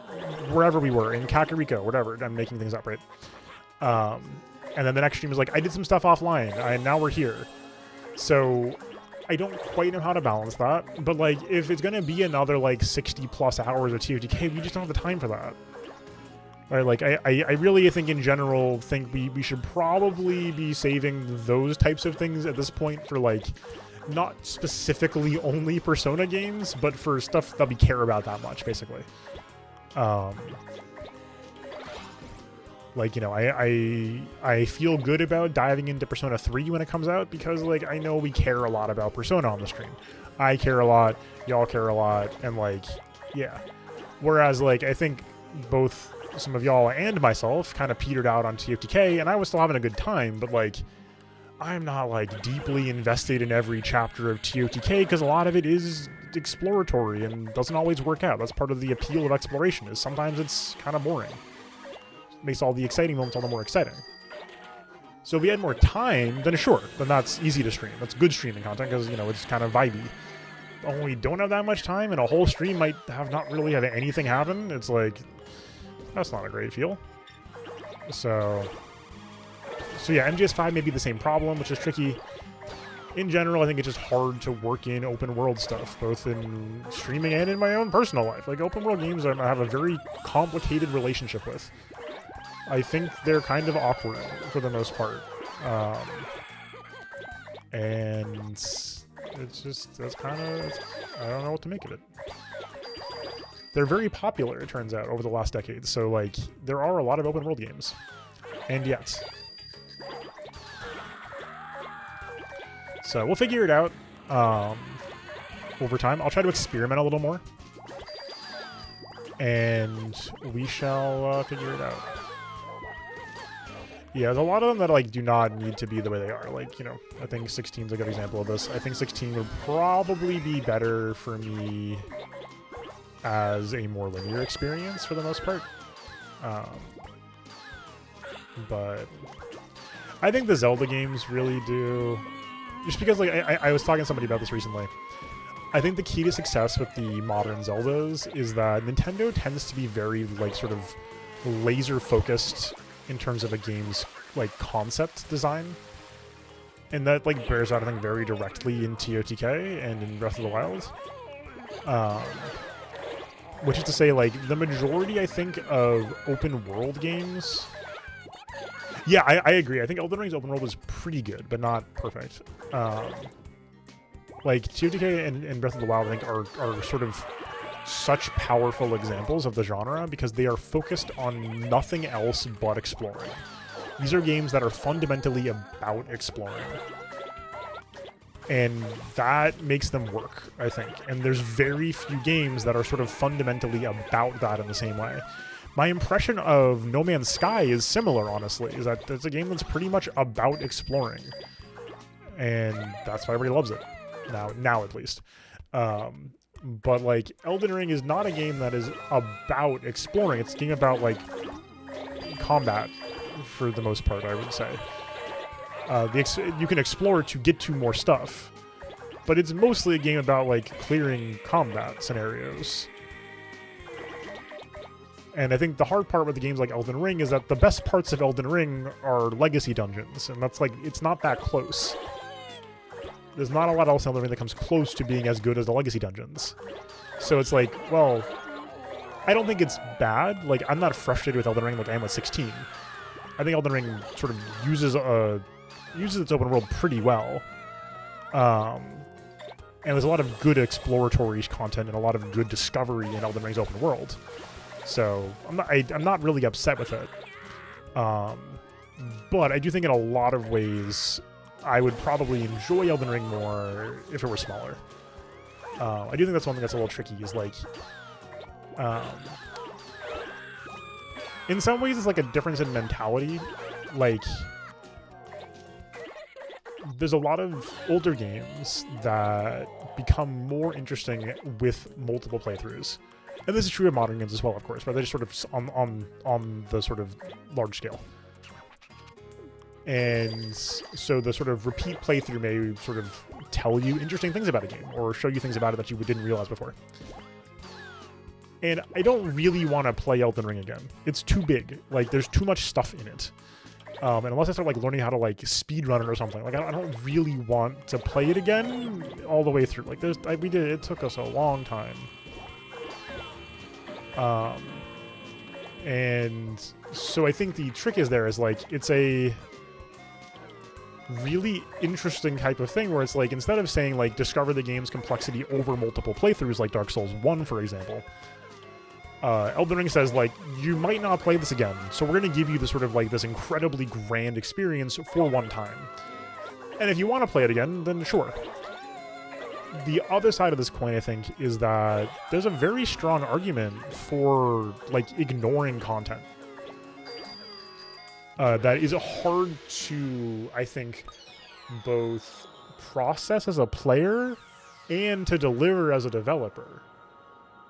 wherever we were, in Kakariko, whatever. I'm making things up, right? And then the next stream is like, I did some stuff offline, and now we're here. So I don't quite know how to balance that. But like, if it's going to be another like 60 plus hours of TOTK, we just don't have the time for that. Right, like, I really think in general think we should probably be saving those types of things at this point for, like, not specifically only Persona games, but for stuff that we care about that much, basically. Um, like, you know, I feel good about diving into Persona 3 when it comes out because, like, I know we care a lot about Persona on the stream. I care a lot, y'all care a lot, and, like, yeah. Whereas, like, I think both some of y'all and myself kind of petered out on TFTK, and I was still having a good time, but, like, I'm not, like, deeply invested in every chapter of TOTK because a lot of it is exploratory and doesn't always work out. That's part of the appeal of exploration, is sometimes it's kind of boring. Makes all the exciting moments all the more exciting. So if we had more time, then sure, then that's easy to stream. That's good streaming content because, you know, it's kind of vibey. But when we don't have that much time and a whole stream might have not really have anything happen, it's like, that's not a great feel. So yeah, MGS5 may be the same problem, which is tricky. In general, I think it's just hard to work in open world stuff, both in streaming and in my own personal life. Like, open world games I have a very complicated relationship with. I think they're kind of awkward for the most part. And it's just, that's kind of, I don't know what to make of it. They're very popular, it turns out, over the last decade. So, like, there are a lot of open world games. And yet. So we'll figure it out over time. I'll try to experiment a little more. And we shall figure it out. Yeah, there's a lot of them that, like, do not need to be the way they are. Like, you know, I think 16 is a good example of this. I think 16 would probably be better for me as a more linear experience for the most part. But I think the Zelda games really do. Just because, like, I was talking to somebody about this recently. I think the key to success with the modern Zeldas is that Nintendo tends to be very, like, sort of laser-focused in terms of a game's, like, concept design. And that, like, bears out, I think, very directly in TOTK and in Breath of the Wild. Which is to say, like, the majority, I think, of open-world games... Yeah, I agree. I think Elden Ring's open world is pretty good, but not perfect. Like, TOTK and Breath of the Wild, I think, are sort of such powerful examples of the genre because they are focused on nothing else but exploring. These are games that are fundamentally about exploring. And that makes them work, I think. And there's very few games that are sort of fundamentally about that in the same way. My impression of No Man's Sky is similar, honestly, is that it's a game that's pretty much about exploring. And that's why everybody loves it. Now at least. But, like, Elden Ring is not a game that is about exploring. It's a game about, like, combat, for the most part, I would say. You can explore to get to more stuff. But it's mostly a game about, like, clearing combat scenarios. And I think the hard part with the games like Elden Ring is that the best parts of Elden Ring are legacy dungeons. And that's, like, it's not that close. There's not a lot else in Elden Ring that comes close to being as good as the legacy dungeons. So it's like, well, I don't think it's bad. Like, I'm not frustrated with Elden Ring like I am with 16. I think Elden Ring sort of uses its open world pretty well. And there's a lot of good exploratory content and a lot of good discovery in Elden Ring's open world. So I'm not really upset with it. But I do think in a lot of ways I would probably enjoy Elden Ring more if it were smaller. I do think that's one thing that's a little tricky, is like, in some ways it's like a difference in mentality. Like, there's a lot of older games that become more interesting with multiple playthroughs. And this is true of modern games as well, of course, but they're just sort of on the sort of large scale. And so the sort of repeat playthrough may sort of tell you interesting things about a game or show you things about it that you didn't realize before. And I don't really want to play Elden Ring again. It's too big. Like, there's too much stuff in it. And unless I start, like, learning how to, like, speedrun it or something, like, I don't really want to play it again all the way through. Like, it took us a long time. And so I think the trick is like, it's a really interesting type of thing where it's like, instead of saying, like, discover the game's complexity over multiple playthroughs like Dark Souls 1, for example, Elden Ring says, like, you might not play this again, so we're going to give you this sort of, like, this incredibly grand experience for one time. And if you want to play it again, then sure. The other side of this coin, I think, is that there's a very strong argument for, like, ignoring content. That is hard to, I think, both process as a player and to deliver as a developer.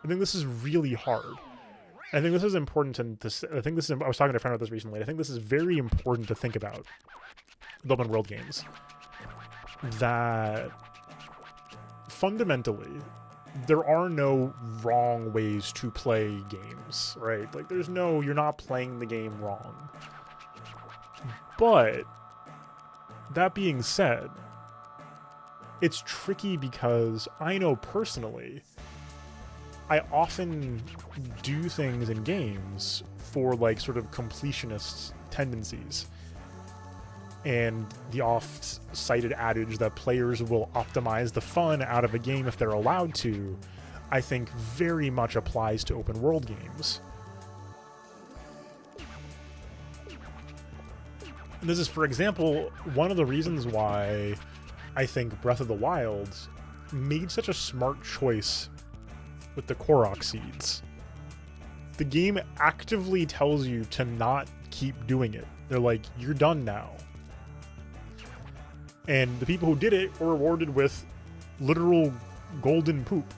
I think this is really hard. I think this is important to I think this is, I was talking to a friend about this recently. I think this is very important to think about with open world games. That fundamentally, there are no wrong ways to play games, right? Like, there's no, you're not playing the game wrong. But that being said, it's tricky because I know personally, I often do things in games for, like, sort of completionist tendencies. And the oft-cited adage that players will optimize the fun out of a game if they're allowed to, I think very much applies to open world games. And this is, for example, one of the reasons why I think Breath of the Wild made such a smart choice with the Korok seeds. The game actively tells you to not keep doing it. They're like, you're done now. And the people who did it were rewarded with literal golden poop.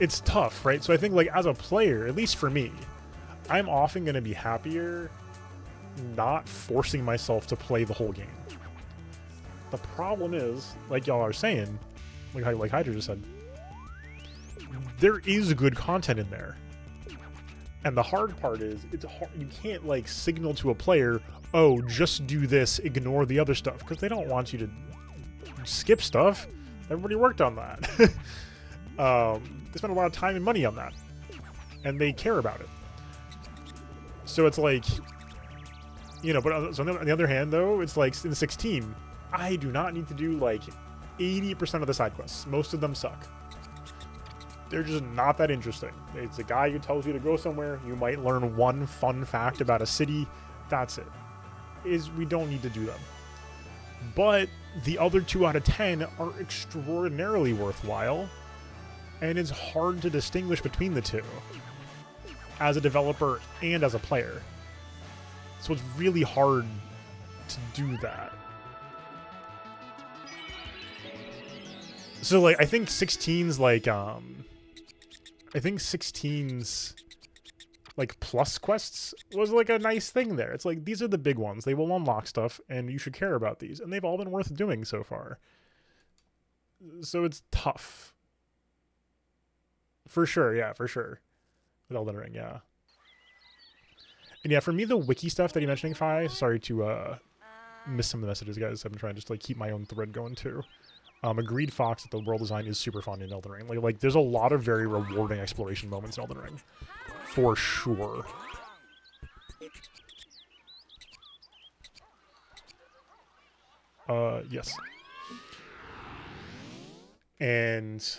It's tough, right? So I think, like, as a player, at least for me, I'm often going to be happier not forcing myself to play the whole game. The problem is, like y'all are saying, like Hydra just said, there is good content in there. And the hard part is, it's hard, you can't, like, signal to a player, oh, just do this, ignore the other stuff, because they don't want you to skip stuff. Everybody worked on that. They spent a lot of time and money on that. And they care about it. So it's like, you know, but so on the other hand, though, it's like in 16, I do not need to do, like, 80% of the side quests. Most of them suck. They're just not that interesting. It's a guy who tells you to go somewhere. You might learn one fun fact about a city. That's it. We don't need to do them. But the other 2 out of 10 are extraordinarily worthwhile. And it's hard to distinguish between the two as a developer and as a player. So it's really hard to do that. So, like, I think 16's, like, I think 16's, like, plus quests was, like, a nice thing there. It's like, these are the big ones. They will unlock stuff, and you should care about these. And they've all been worth doing so far. So it's tough. For sure, yeah, for sure. With Elden Ring, yeah. And yeah, for me, the wiki stuff that you're mentioning, Fi, sorry to miss some of the messages, guys. I've been trying to just, like, keep my own thread going, too. Agreed, Fox, that the world design is super fun in Elden Ring. Like, there's a lot of very rewarding exploration moments in Elden Ring. For sure. Yes. And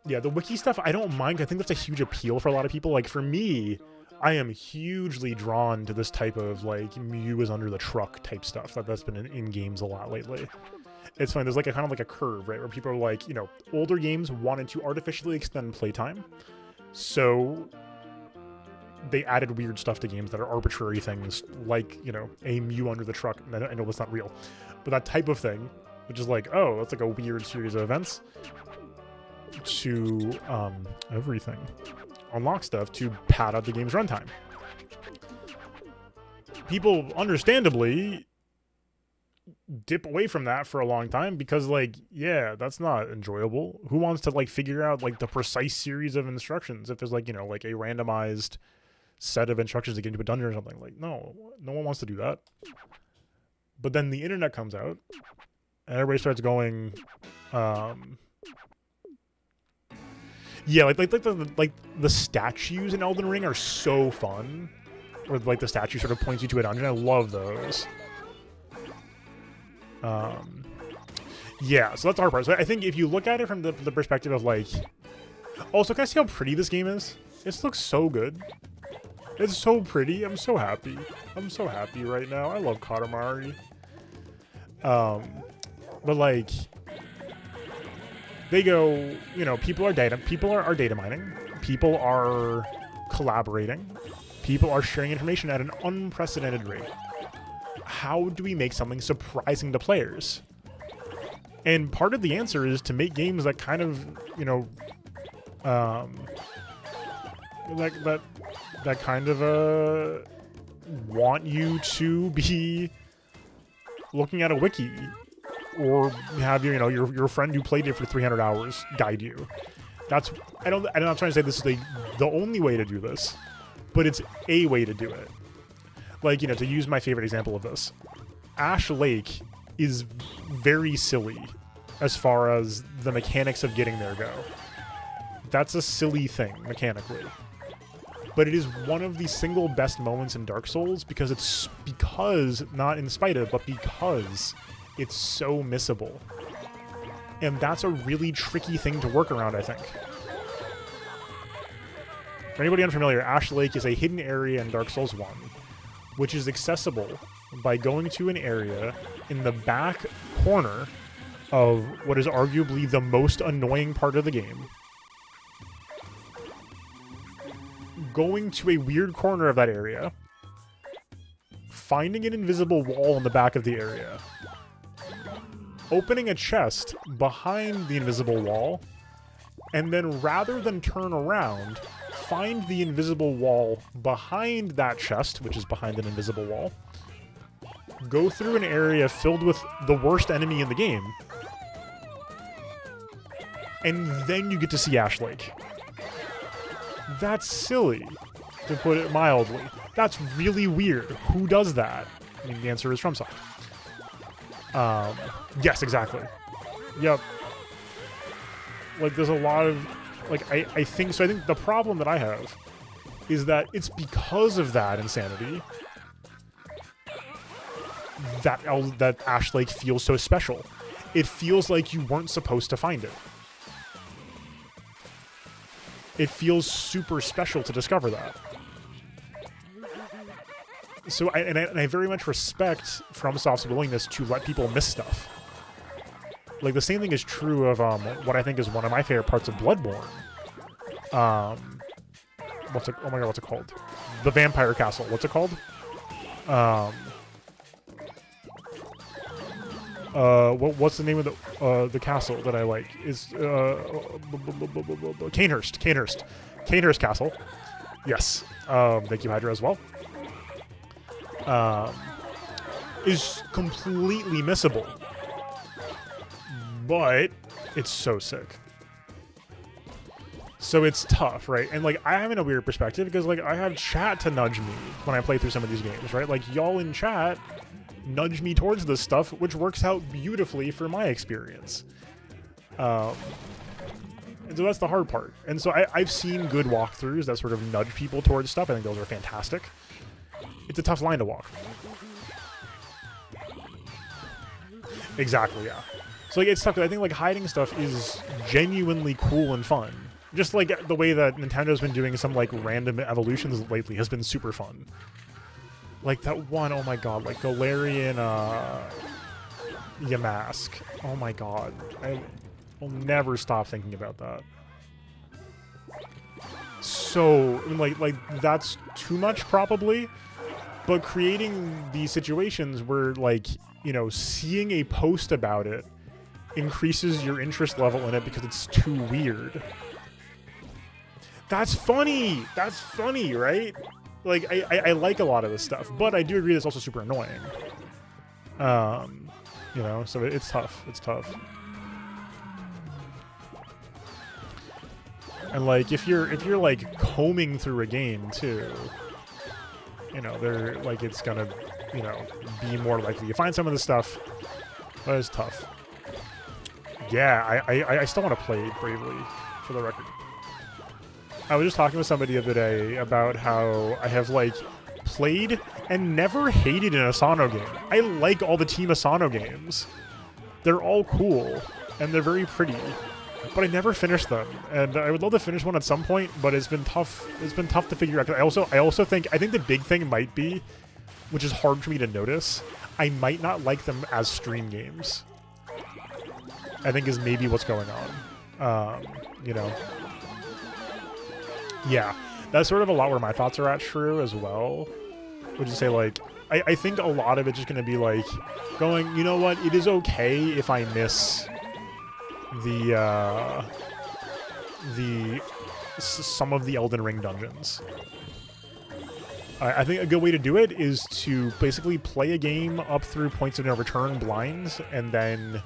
yeah, the wiki stuff, I don't mind. I think that's a huge appeal for a lot of people. Like, for me, I am hugely drawn to this type of, like, Mew is under the truck type stuff that's been in games a lot lately. It's funny, there's, like, a kind of like a curve, right, where people are like, you know, older games wanted to artificially extend playtime, so they added weird stuff to games that are arbitrary things, like, you know, a Mew under the truck. I know that's not real, but that type of thing, which is like, oh, that's like a weird series of events, to everything. Unlock stuff to pad out the game's runtime. People, understandably, dip away from that for a long time because, like, yeah, that's not enjoyable. Who wants to, like, figure out, like, the precise series of instructions if there's, like, you know, like, a randomized set of instructions to get into a dungeon or something? Like, no one wants to do that. But then the internet comes out and everybody starts going, yeah, like the statues in Elden Ring are so fun. Where, like, the statue sort of points you to a dungeon. I love those. Yeah, so that's the hard part. So I think if you look at it from the perspective of, like, Also, can I see how pretty this game is? It looks so good. It's so pretty. I'm so happy. I'm so happy right now. I love Katamari. But like, they go, you know, people are data mining. People are collaborating. People are sharing information at an unprecedented rate. How do we make something surprising to players? And part of the answer is to make games that kind of, you know, that kind of want you to be looking at a wiki, or have your friend who played it for 300 hours guide you. I'm not trying to say this is the only way to do this, but it's a way to do it. Like, you know, to use my favorite example of this, Ash Lake is very silly as far as the mechanics of getting there go. That's a silly thing mechanically. But it is one of the single best moments in Dark Souls because not in spite of, but because it's so missable. And that's a really tricky thing to work around, I think. For anybody unfamiliar, Ash Lake is a hidden area in Dark Souls 1, which is accessible by going to an area in the back corner of what is arguably the most annoying part of the game. Going to a weird corner of that area, finding an invisible wall in the back of the area, opening a chest behind the invisible wall, and then rather than turn around, find the invisible wall behind that chest, which is behind an invisible wall, go through an area filled with the worst enemy in the game, and then you get to see Ash Lake. That's silly, to put it mildly. That's really weird. Who does that? I mean, the answer is FromSoft. Yes, exactly. Yep. Like, there's a lot of... Like, I think the problem that I have is that it's because of that insanity that Ash Lake feels so special. It feels like you weren't supposed to find it. It feels super special to discover that. So, I very much respect FromSoft's willingness to let people miss stuff. Like, the same thing is true of what I think is one of my favorite parts of Bloodborne. Oh my god, what's it called? The Vampire Castle. What's it called? What's the name of the castle that I like? Is Cainhurst Castle. Yes. Thank you, Hydra, as well. Is completely missable, but it's so sick. So it's tough, right? And like, I'm in a weird perspective because like I have chat to nudge me when I play through some of these games, right? Like, y'all in chat nudge me towards this stuff, which works out beautifully for my experience. And so that's the hard part. And so I've seen good walkthroughs that sort of nudge people towards stuff. I think those are fantastic. It's a tough line to walk. Exactly, yeah. So like, it's tough, 'cause I think like hiding stuff is genuinely cool and fun. Just like the way that Nintendo's been doing some like random evolutions lately has been super fun. Like that one, oh my god, like Galarian Yamask. Oh my god. I will never stop thinking about that. So, like that's too much probably, but creating these situations where like, you know, seeing a post about it increases your interest level in it because it's too weird. That's funny! That's funny, right? Like, I like a lot of this stuff, but I do agree it's also super annoying. You know, so it's tough. It's tough. And like, if you're like combing through a game too, you know, they're like, it's gonna, you know, be more likely you find some of the stuff, but it's tough. Yeah, I still want to play Bravely, for the record. I was just talking with somebody the other day about how I have like played and never hated an Asano game. I like all the Team Asano games. They're all cool and they're very pretty. but I never finished them, and I would love to finish one at some point. But it's been tough. It's been tough to figure out. I also think the big thing might be, which is hard for me to notice, I might not like them as stream games. I think is maybe what's going on. You know. Yeah, that's sort of a lot where my thoughts are at, Shrew, as well. Would you say, like, I think a lot of it's just going to be, like, going, you know what, it is okay if I miss some of the Elden Ring dungeons. I think a good way to do it is to basically play a game up through points of no return blind, and then,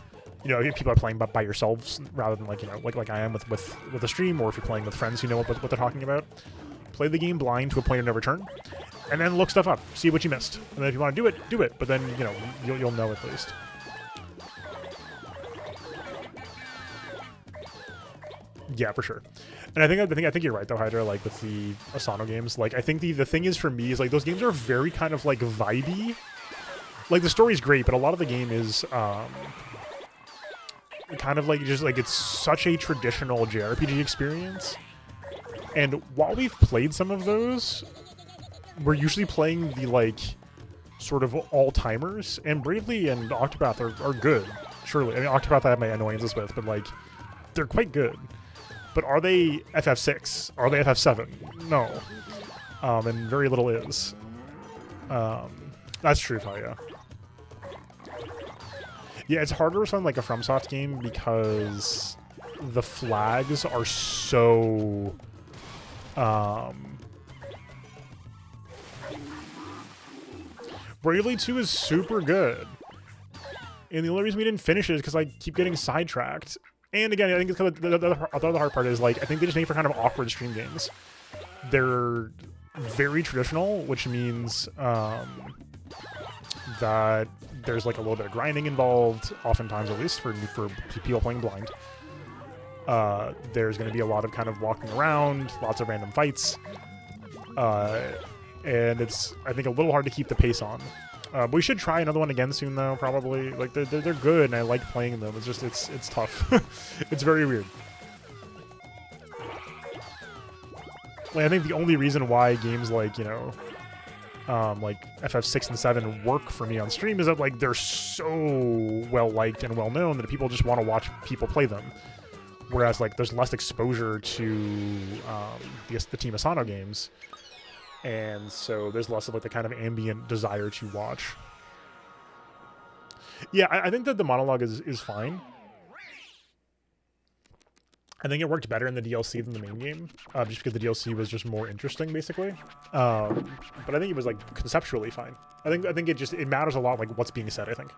you know, if people are playing by yourselves rather than, like, you know, like I am with a stream, or if you're playing with friends who know what they're talking about, play the game blind to a point of no return, and then look stuff up, see what you missed, and then if you want to do it, do it. But then, you know, you'll know at least. Yeah, for sure. And I think you're right though, Hydra. Like with the Asano games, like I think the thing is for me is like those games are very kind of like vibey. Like the story's great, but a lot of the game is kind of like just like it's such a traditional JRPG experience. And while we've played some of those, we're usually playing the like sort of all-timers, and Bravely and Octopath are good. Surely, I mean Octopath I have my annoyances with, but like they're quite good. But are they FF6? Are they FF7? No. And very little is. That's true, Talia. Yeah, it's harder with something like a FromSoft game because the flags are so... Bravely 2 is super good. And the only reason we didn't finish it is because I keep getting sidetracked. And again, I think it's because the other hard part is, like, I think they just make for kind of awkward stream games. They're very traditional, which means that there's, like, a little bit of grinding involved, oftentimes at least, for people playing blind. There's going to be a lot of kind of walking around, lots of random fights. And it's, I think, a little hard to keep the pace on. But we should try another one again soon, though, probably. Like, they're good, and I like playing them. It's just, it's tough. It's very weird. Like, I think the only reason why games like, you know, like FF6 and 7 work for me on stream is that, like, they're so well-liked and well-known that people just want to watch people play them. Whereas, like, there's less exposure to the Team Asano games. And so there's less of like the kind of ambient desire to watch. Yeah, I think that the monologue is fine. I think it worked better in the DLC than the main game, just because the DLC was just more interesting, basically. But I think it was like conceptually fine. I think it matters a lot, like what's being said, I think.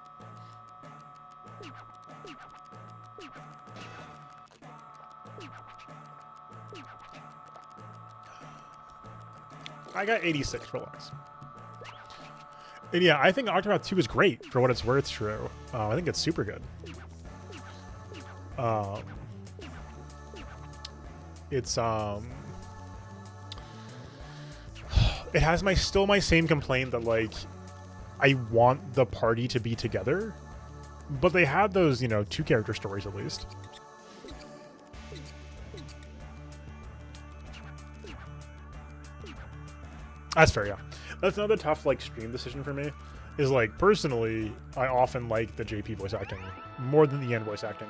I got 86, relax. And yeah, I think Octopath 2 is great for what it's worth, True. I think it's super good. It's it has still my same complaint that, like, I want the party to be together, but they had those, you know, 2-character stories at least. That's fair, yeah. That's another tough, like, stream decision for me. Is, like, personally, I often like the JP voice acting more than the EN voice acting.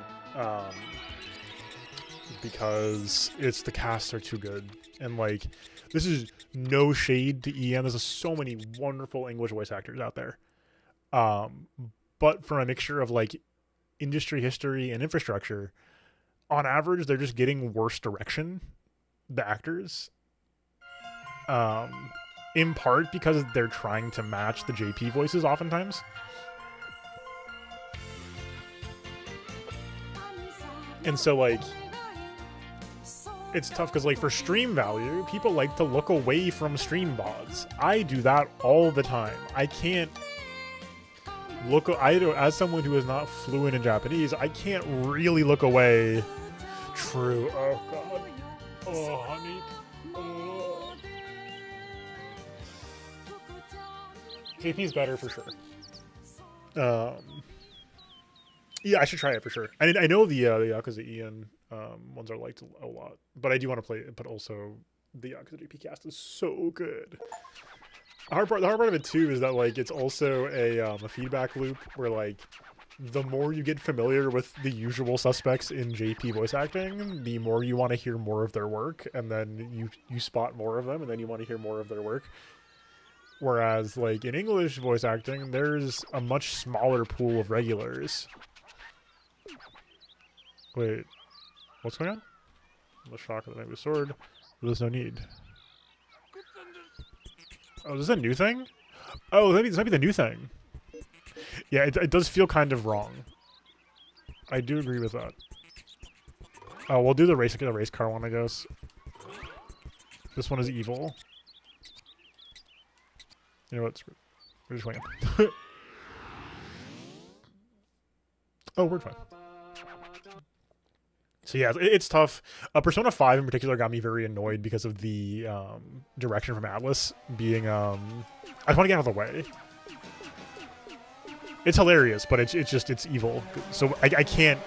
Because the casts are too good. And, like, this is no shade to EN. There's so many wonderful English voice actors out there. But from a mixture of, like, industry history and infrastructure, on average, they're just getting worse direction, the actors. In part because they're trying to match the JP voices oftentimes. And so, like, it's tough because, like, for stream value, people like to look away from stream VODs. I do that all the time. I can't look... as someone who is not fluent in Japanese, I can't really look away. True. Oh, God. Oh, honey. JP's better for sure. Yeah, I should try it for sure. I know the Yakuza Ian Ones are liked a lot. But I do want to play it, but also the Yakuza JP cast is so good. The hard part of it too is that like it's also a feedback loop where like the more you get familiar with the usual suspects in JP voice acting, the more you want to hear more of their work, and then you spot more of them, and then you want to hear more of their work. Whereas like in English voice acting, there's a much smaller pool of regulars. Wait, what's going on? The shock of the maybe sword. There's no need. Oh, is this a new thing? Oh, this might be the new thing. Yeah, it does feel kind of wrong. I do agree with that. Oh, we'll do the race car one, I guess. This one is evil. You know what? We're just waiting. Oh, we're fine. So yeah, it's tough. Persona 5 in particular got me very annoyed because of the direction from Atlas being... I just want to get out of the way. It's hilarious, but it's evil. So I can't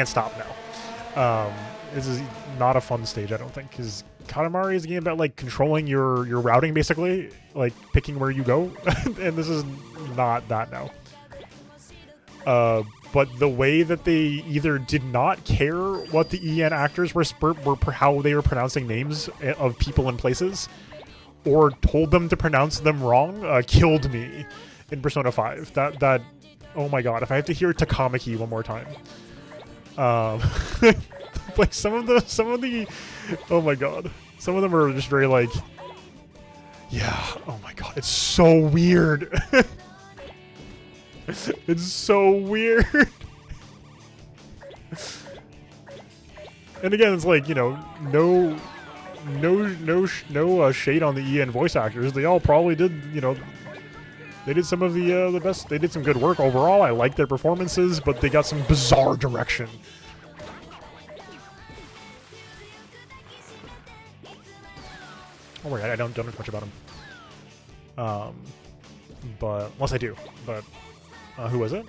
stop now. This is not a fun stage, I don't think, because Katamari is a game about like controlling your routing, basically, like picking where you go, and this is not that now. But the way that they either did not care what the EN actors were how they were pronouncing names of people and places, or told them to pronounce them wrong, killed me in Persona 5. That oh my god, if I have to hear Takamaki one more time. Like some of the oh my god. Some of them are just very like, yeah, oh my god, it's so weird. It's so weird. And again, it's like, you know, no shade on the EN voice actors. They all probably did, you know, they did some of the best. They did some good work overall. I like their performances, but they got some bizarre direction. Oh my god, I don't know much about him. But unless I do, but who was it?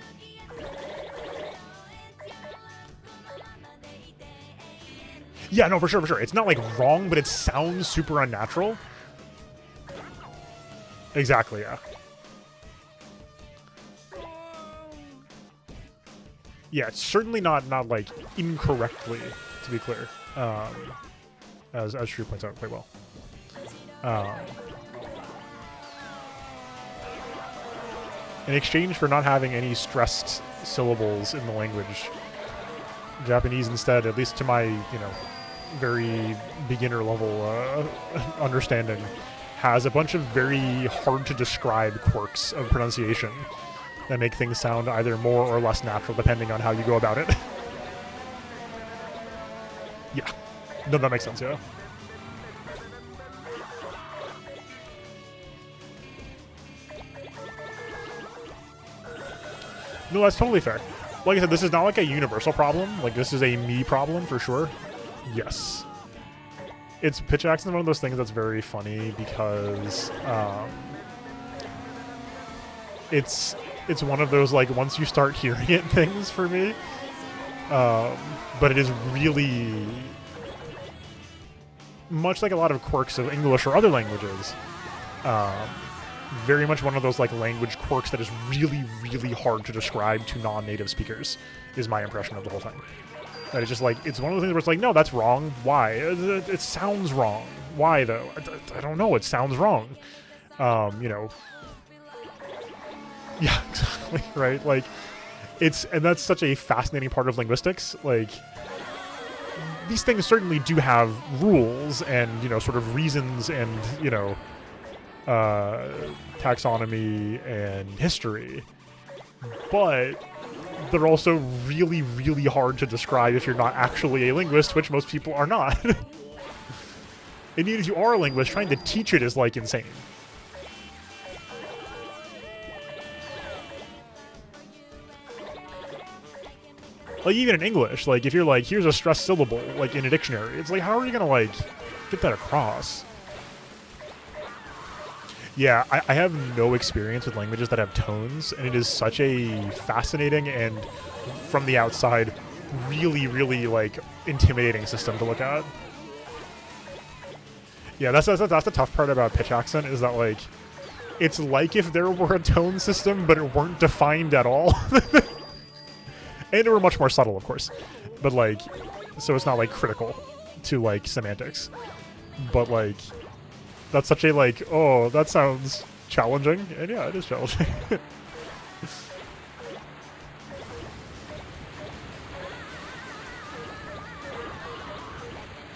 Yeah, no, for sure. It's not like wrong, but it sounds super unnatural. Exactly, yeah. Yeah, it's certainly not like incorrectly, to be clear. As Shrew points out quite well. In exchange for not having any stressed syllables in the language, Japanese instead, at least to my, you know, very beginner level understanding, has a bunch of very hard to describe quirks of pronunciation that make things sound either more or less natural depending on how you go about it. Yeah. No, that makes sense, yeah. No, that's totally fair. Like I said, this is not like a universal problem. Like, this is a me problem for sure. Yes. It's pitch accent is one of those things that's very funny because it's one of those, like, once you start hearing it things for me. But it is really much like a lot of quirks of English or other languages. Very much one of those like language quirks that is really, really hard to describe to non-native speakers, is my impression of the whole thing. That it's just like, it's one of those things where it's like, no, that's wrong. Why? It sounds wrong. Why though? I don't know. It sounds wrong. You know. Yeah, exactly. Right. Like, and that's such a fascinating part of linguistics. Like, these things certainly do have rules and, you know, sort of reasons and, you know, taxonomy and history, but they're also really, really hard to describe if you're not actually a linguist, which most people are not. And even if you are a linguist, trying to teach it is like insane. Like, even in English, like, if you're like, here's a stressed syllable, like, in a dictionary, it's like, how are you gonna, like, get that across? Yeah, I have no experience with languages that have tones, and it is such a fascinating and, from the outside, really, really like intimidating system to look at. Yeah, that's the tough part about pitch accent is that like it's like if there were a tone system but it weren't defined at all. And it were much more subtle, of course. But like, so it's not like critical to like semantics. But like, that's such a like, oh, that sounds challenging. And yeah, it is challenging.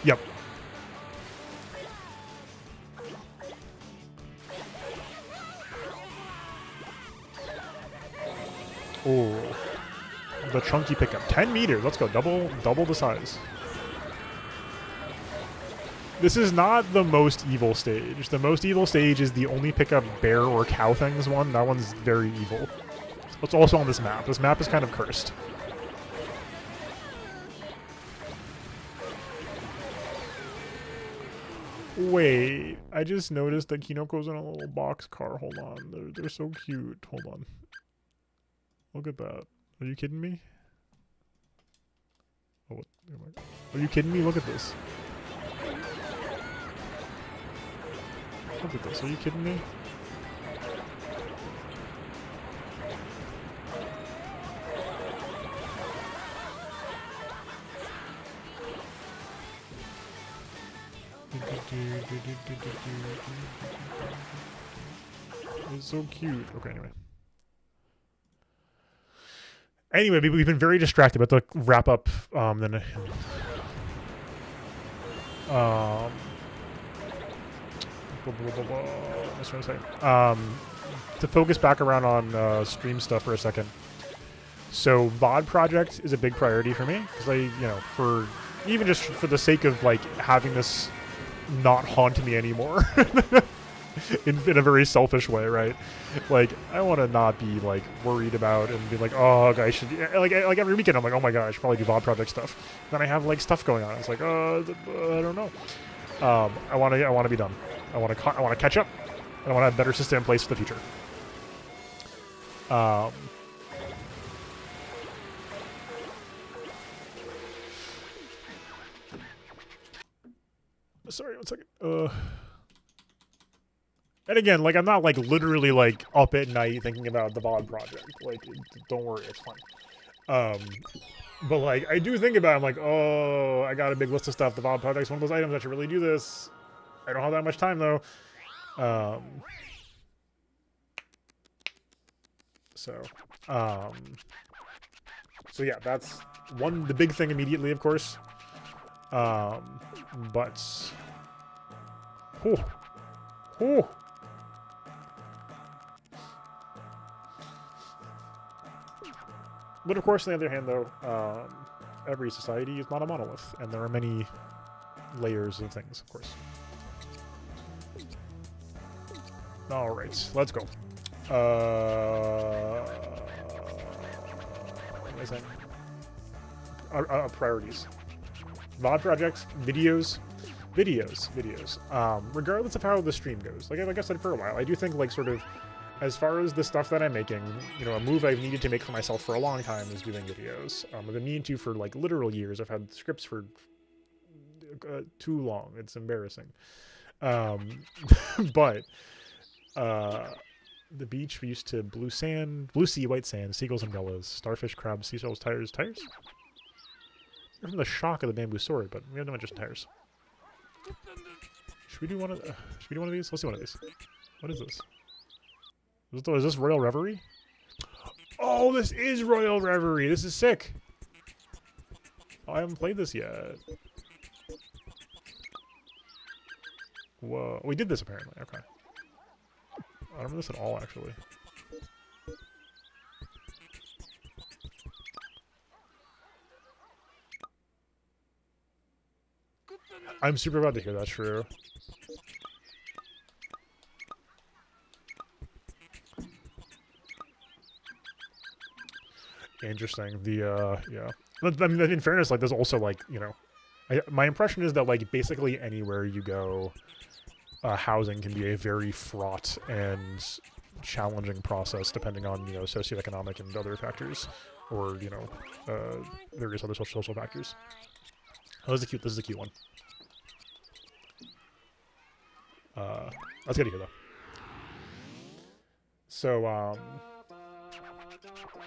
Yep. Oh, the chunky pickup. 10 meters. Let's go. Double the size. This is not the most evil stage. The most evil stage is the only pickup bear or cow things one. That one's very evil. It's also on this map. This map is kind of cursed. Wait, I just noticed that Kinoko's in a little box car. Hold on. They're so cute. Hold on. Look at that. Are you kidding me? Oh, what? Are you kidding me? Look at this. Look at this. Are you kidding me? It's so cute. Okay, anyway. Anyway, we've been very distracted, but to wrap up, then. What was I trying to say? To focus back around on stream stuff for a second. So VOD project is a big priority for me because for even just for the sake of like having this not haunt me anymore. in a very selfish way, right? Like, I want to not be, like, worried about and be like, oh, I should... Like every weekend, I'm like, oh my god, I should probably do VOD project stuff. Then I have, like, stuff going on. It's like, I don't know. I want to be done. I want to catch up. And I want to have a better system in place for the future. Sorry, 1 second. And again, like, I'm not, like, literally, like, up at night thinking about the VOD project. Like, don't worry, it's fine. But, like, I do think about it. I'm like, oh, I got a big list of stuff. The VOD project's one of those items that should really do this. I don't have that much time, though. So yeah, that's the big thing immediately, of course. But... Oh! But of course, on the other hand, though, every society is not a monolith, and there are many layers of things, of course. Alright, let's go. What am I saying? Priorities. VOD projects, videos. Regardless of how the stream goes. Like I said for a while, I do think, like, sort of, as far as the stuff that I'm making, a move I've needed to make for myself for a long time is doing videos. I've been meaning to for, like, literal years. I've had scripts for too long. It's embarrassing. But the beach, we used to blue sea, white sand, seagulls, umbrellas, starfish, crabs, seashells, tires. They're from the shock of the bamboo sword, but we have no interest in tires. Should we do one of these? Let's do one of these. What is this? Is this Royal Reverie? Oh, this is Royal Reverie. This is sick. Oh, I haven't played this yet. Whoa. We did this apparently. Okay. I don't remember this at all, actually. I'm super glad to hear that's true. Interesting. Yeah. I mean, in fairness, like, there's also, like, my impression is that, like, basically anywhere you go, housing can be a very fraught and challenging process depending on, you know, socioeconomic and other factors, or, you know, various other social factors. Oh, this is a cute one. That's good to hear though. So,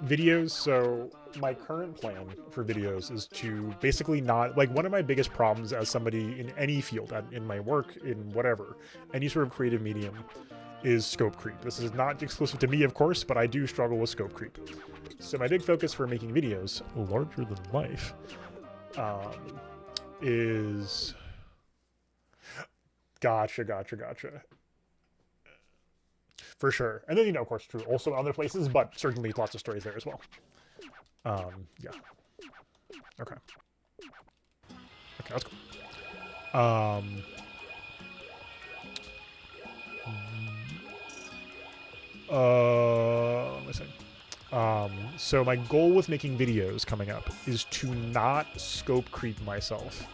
videos. So my current plan for videos is to basically not, like, one of my biggest problems as somebody in any field, in my work, in whatever, any sort of creative medium, is scope creep. This is not exclusive to me, of course, but I do struggle with scope creep. So my big focus for making videos larger than life is gotcha. For sure. And then, you know, of course, true also in other places, but certainly lots of stories there as well. Yeah. Okay. Okay, let's go. Let me see. So my goal with making videos coming up is to not scope creep myself.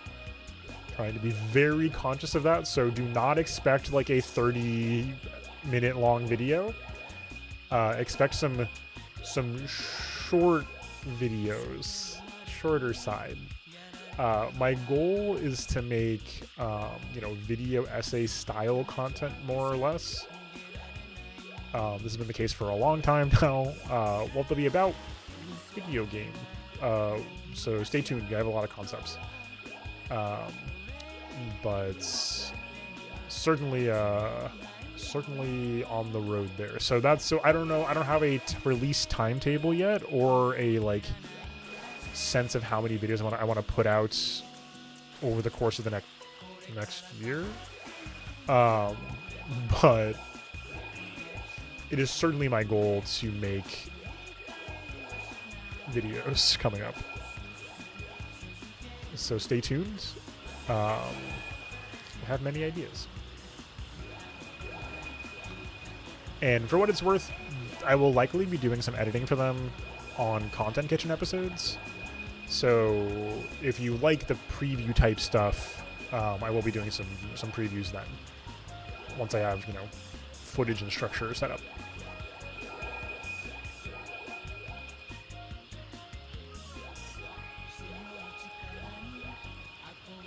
Trying to be very conscious of that, so do not expect like a 30-minute long video. Expect some short videos, shorter side. My goal is to make you know, video essay style content, more or less. This has been the case for a long time now. What they'll be about video game. So stay tuned. I have a lot of concepts. But certainly on the road there. So I don't know. I don't have a release timetable yet, or a like sense of how many videos I want to put out over the course of the next year. But it is certainly my goal to make videos coming up. So stay tuned. I have many ideas. And for what it's worth, I will likely be doing some editing for them on Content Kitchen episodes. So if you like the preview type stuff, I will be doing some previews then, once I have, you know, footage and structure set up.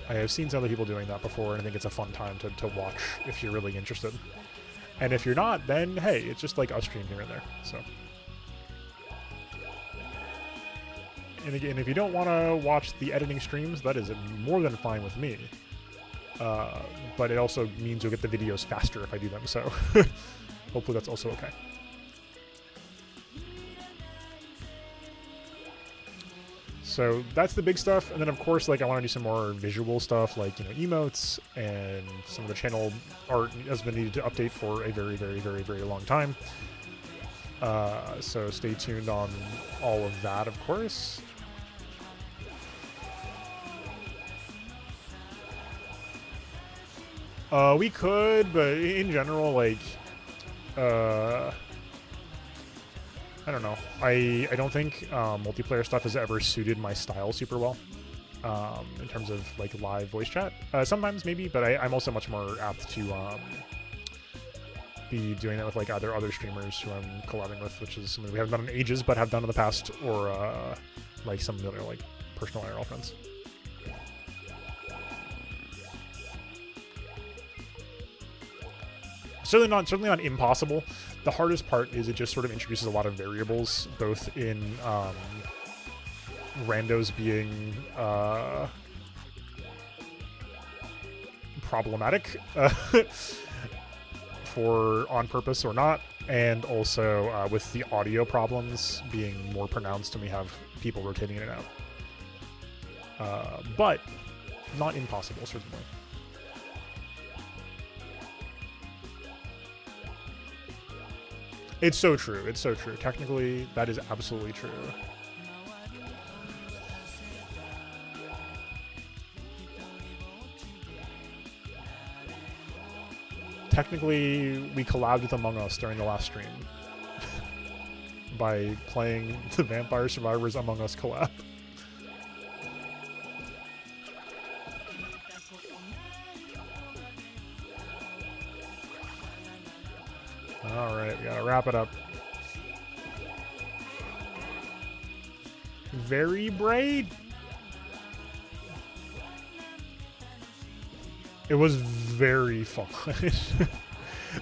I have seen some other people doing that before, and I think it's a fun time to watch if you're really interested. And if you're not, then hey, it's just like us stream here and there. So, and again, if you don't want to watch the editing streams, that is more than fine with me. But it also means you'll get the videos faster if I do them. So, hopefully that's also okay. So that's the big stuff, and then of course, like, I want to do some more visual stuff, like, you know, emotes, and some of the channel art has been needed to update for a very, very, very, very long time. So stay tuned on all of that, of course. We could, but in general, like, I don't know. I don't think multiplayer stuff has ever suited my style super well, in terms of like live voice chat. Sometimes maybe, but I'm also much more apt to be doing that with like either other streamers who I'm collabing with, which is something we haven't done in ages, but have done in the past, or like some other like personal IRL friends. Certainly not impossible. The hardest part is it just sort of introduces a lot of variables, both in randos being problematic for on purpose or not, and also with the audio problems being more pronounced and we have people rotating in and out. But not impossible, certainly. It's so true. It's so true. Technically, that is absolutely true. Technically, we collabed with Among Us during the last stream by playing the Vampire Survivors Among Us collab. Alright, we got a wrap it up. Very bright. It was very fun.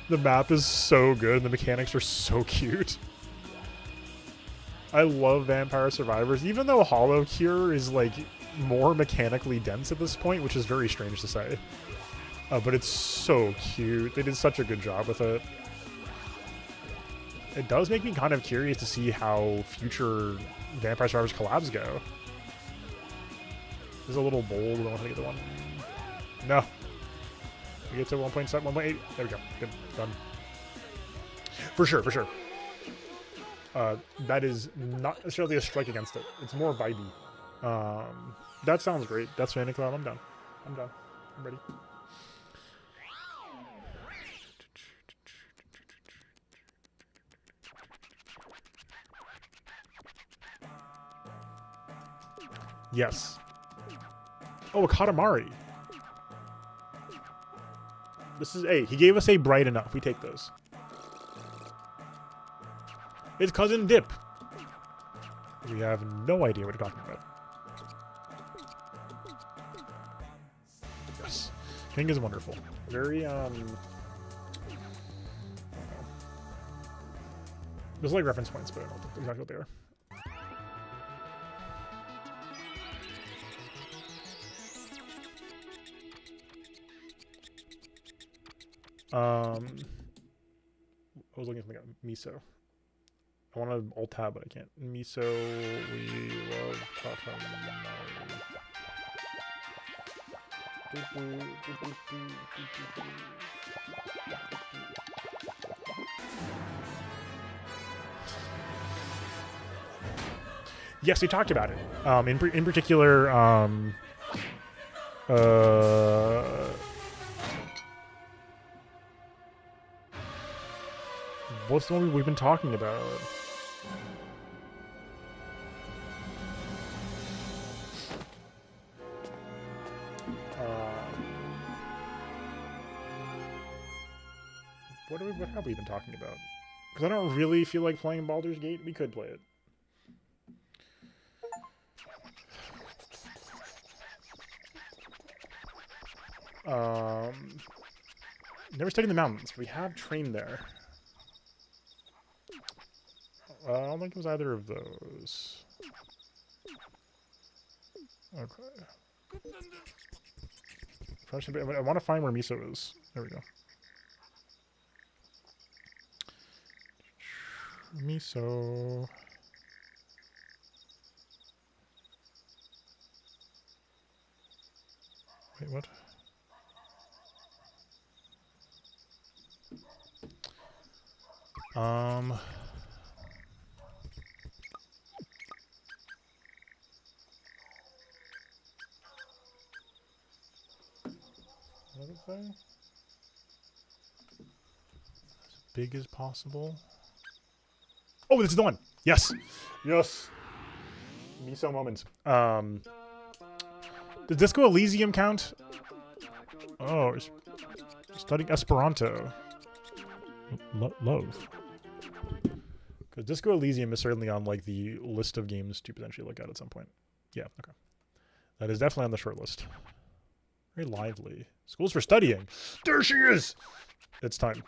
The map is so good. The mechanics are so cute. I love Vampire Survivors, even though Hollow Cure is like more mechanically dense at this point, which is very strange to say. But it's so cute. They did such a good job with it. It does make me kind of curious to see how future Vampire Survivors collabs go. There's a little bold. I don't want to get the one. No. We get to 1.7, 1.8. There we go. Good. Done. For sure, for sure. That is not necessarily a strike against it. It's more vibey. That sounds great. That's Fanny Cloud. I'm done. I'm done. I'm ready. Yes. Oh, a Katamari. This is A. He gave us a bright enough. We take those. It's Cousin Dip. We have no idea what you're talking about. Yes. King is wonderful. Very, I don't know. There's like reference points, but I don't know exactly what they are. I was looking at something about miso. I want to alt tab, but I can't. Miso, we love Yes, we talked about it. In particular, what's the one we've been talking about? What have we been talking about? Because I don't really feel like playing Baldur's Gate. We could play it. Never studied in the mountains. We have trained there. I don't think it was either of those. Okay. I want to find where miso is. There we go. Miso. Wait, what? What does it say? As big as possible. Oh, this is the one. Yes. Yes. Miso moments. Does Disco Elysium count? Oh, studying Esperanto. Love. Because Disco Elysium is certainly on like the list of games to potentially look at some point. Yeah, okay. That is definitely on the short list. Very lively. Schools for studying. There she is! It's time.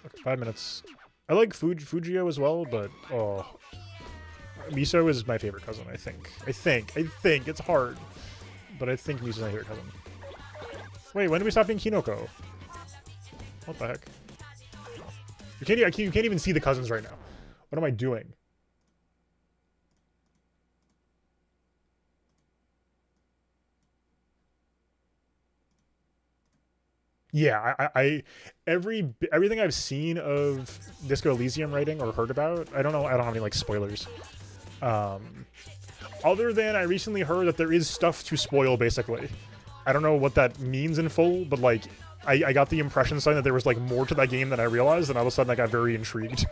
Okay, 5 minutes. I like Fujio as well, but oh, Miso is my favorite cousin. I think it's hard, but I think Miso's my favorite cousin. Wait, when did we stop being Kinoko? What the heck? You can't even see the cousins right now. What am I doing? Yeah, everything I've seen of Disco Elysium writing or heard about, I don't have any like spoilers. Other than I recently heard that there is stuff to spoil, basically. I don't know what that means in full, but like I got the impression that there was like more to that game than I realized, and all of a sudden I got very intrigued,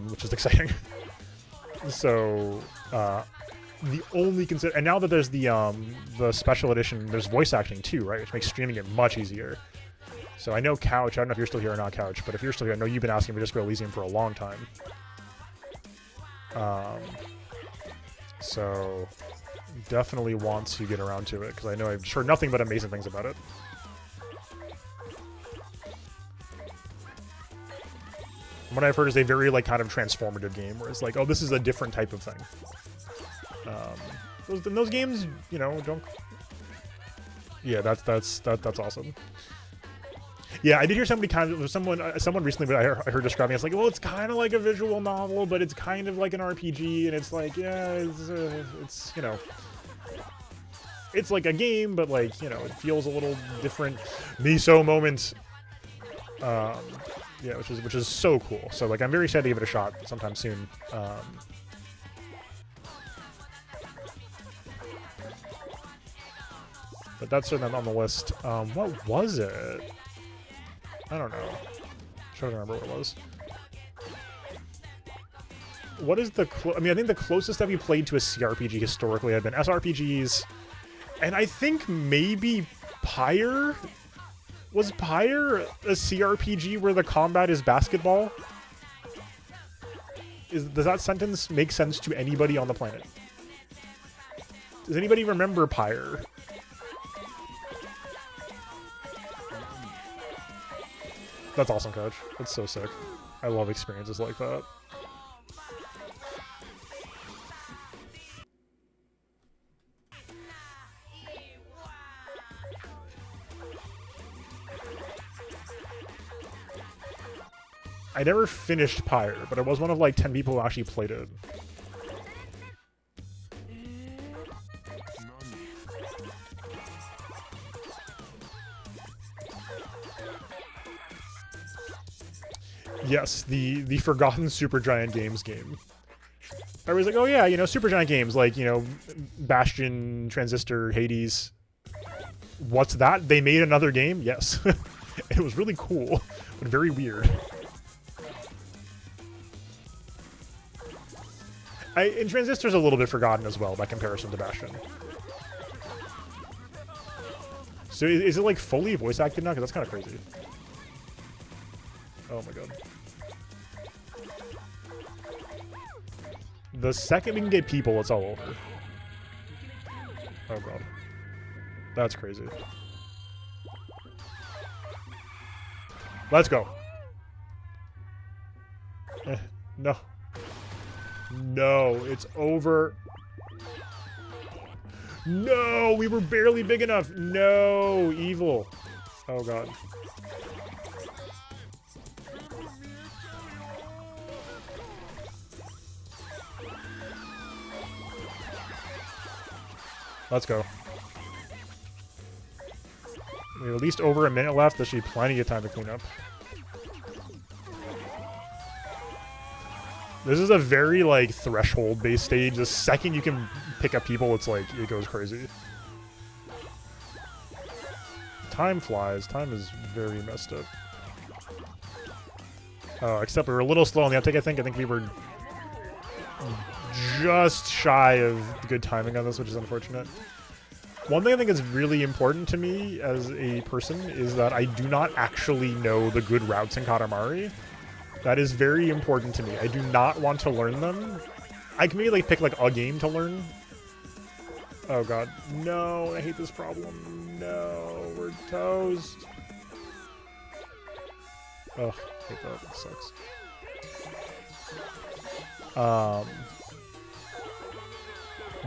which is exciting. So the only and now that there's the special edition, there's voice acting too, right? Which makes streaming it much easier. So I know Couch, I don't know if you're still here or not, Couch, but if you're still here, I know you've been asking for Disco Elysium for a long time. So definitely want to get around to it, because I know I've heard nothing but amazing things about it. What I've heard is a very, like, kind of transformative game, where it's like, oh, this is a different type of thing. Those games, you know, don't... Yeah, that's awesome. Yeah, I did hear somebody someone recently I heard describing it. It's like, well, it's kind of like a visual novel, but it's kind of like an RPG, and it's like, yeah, it's you know, it's like a game, but like, you know, it feels a little different. Miso moment. Yeah, which is so cool. So like, I'm very excited to give it a shot sometime soon. But that's certainly on the list. What was it? I don't know. I'm trying to remember what it was. What is the... I mean, I think the closest that we played to a CRPG historically had been SRPGs. And I think maybe Pyre? Was Pyre a CRPG where the combat is basketball? Does that sentence make sense to anybody on the planet? Does anybody remember Pyre? That's awesome, Coach. That's so sick. I love experiences like that. I never finished Pyre, but I was one of like 10 people who actually played it. Yes, the Forgotten Supergiant Games game. I was like, oh yeah, you know, Supergiant Games, like, you know, Bastion, Transistor, Hades. What's that? They made another game? Yes. It was really cool, but very weird. And Transistor's a little bit forgotten as well by comparison to Bastion. So is it like fully voice acted now? Because that's kind of crazy. Oh my god. The second we can get people, it's all over. Oh god. That's crazy. Let's go. No. No, it's over. No, we were barely big enough. No, evil. Oh god. Let's go. We have at least over a minute left. There should be plenty of time to clean up. This is a very, like, threshold-based stage. The second you can pick up people, it's like, it goes crazy. Time flies. Time is very messed up. Except we were a little slow on the uptake, I think. I think we were just shy of good timing on this, which is unfortunate. One thing I think is really important to me as a person is that I do not actually know the good routes in Katamari. That is very important to me. I do not want to learn them. I can maybe like pick like a game to learn. Oh god. No, I hate this problem. No, we're toast. Ugh, I hate that. It sucks.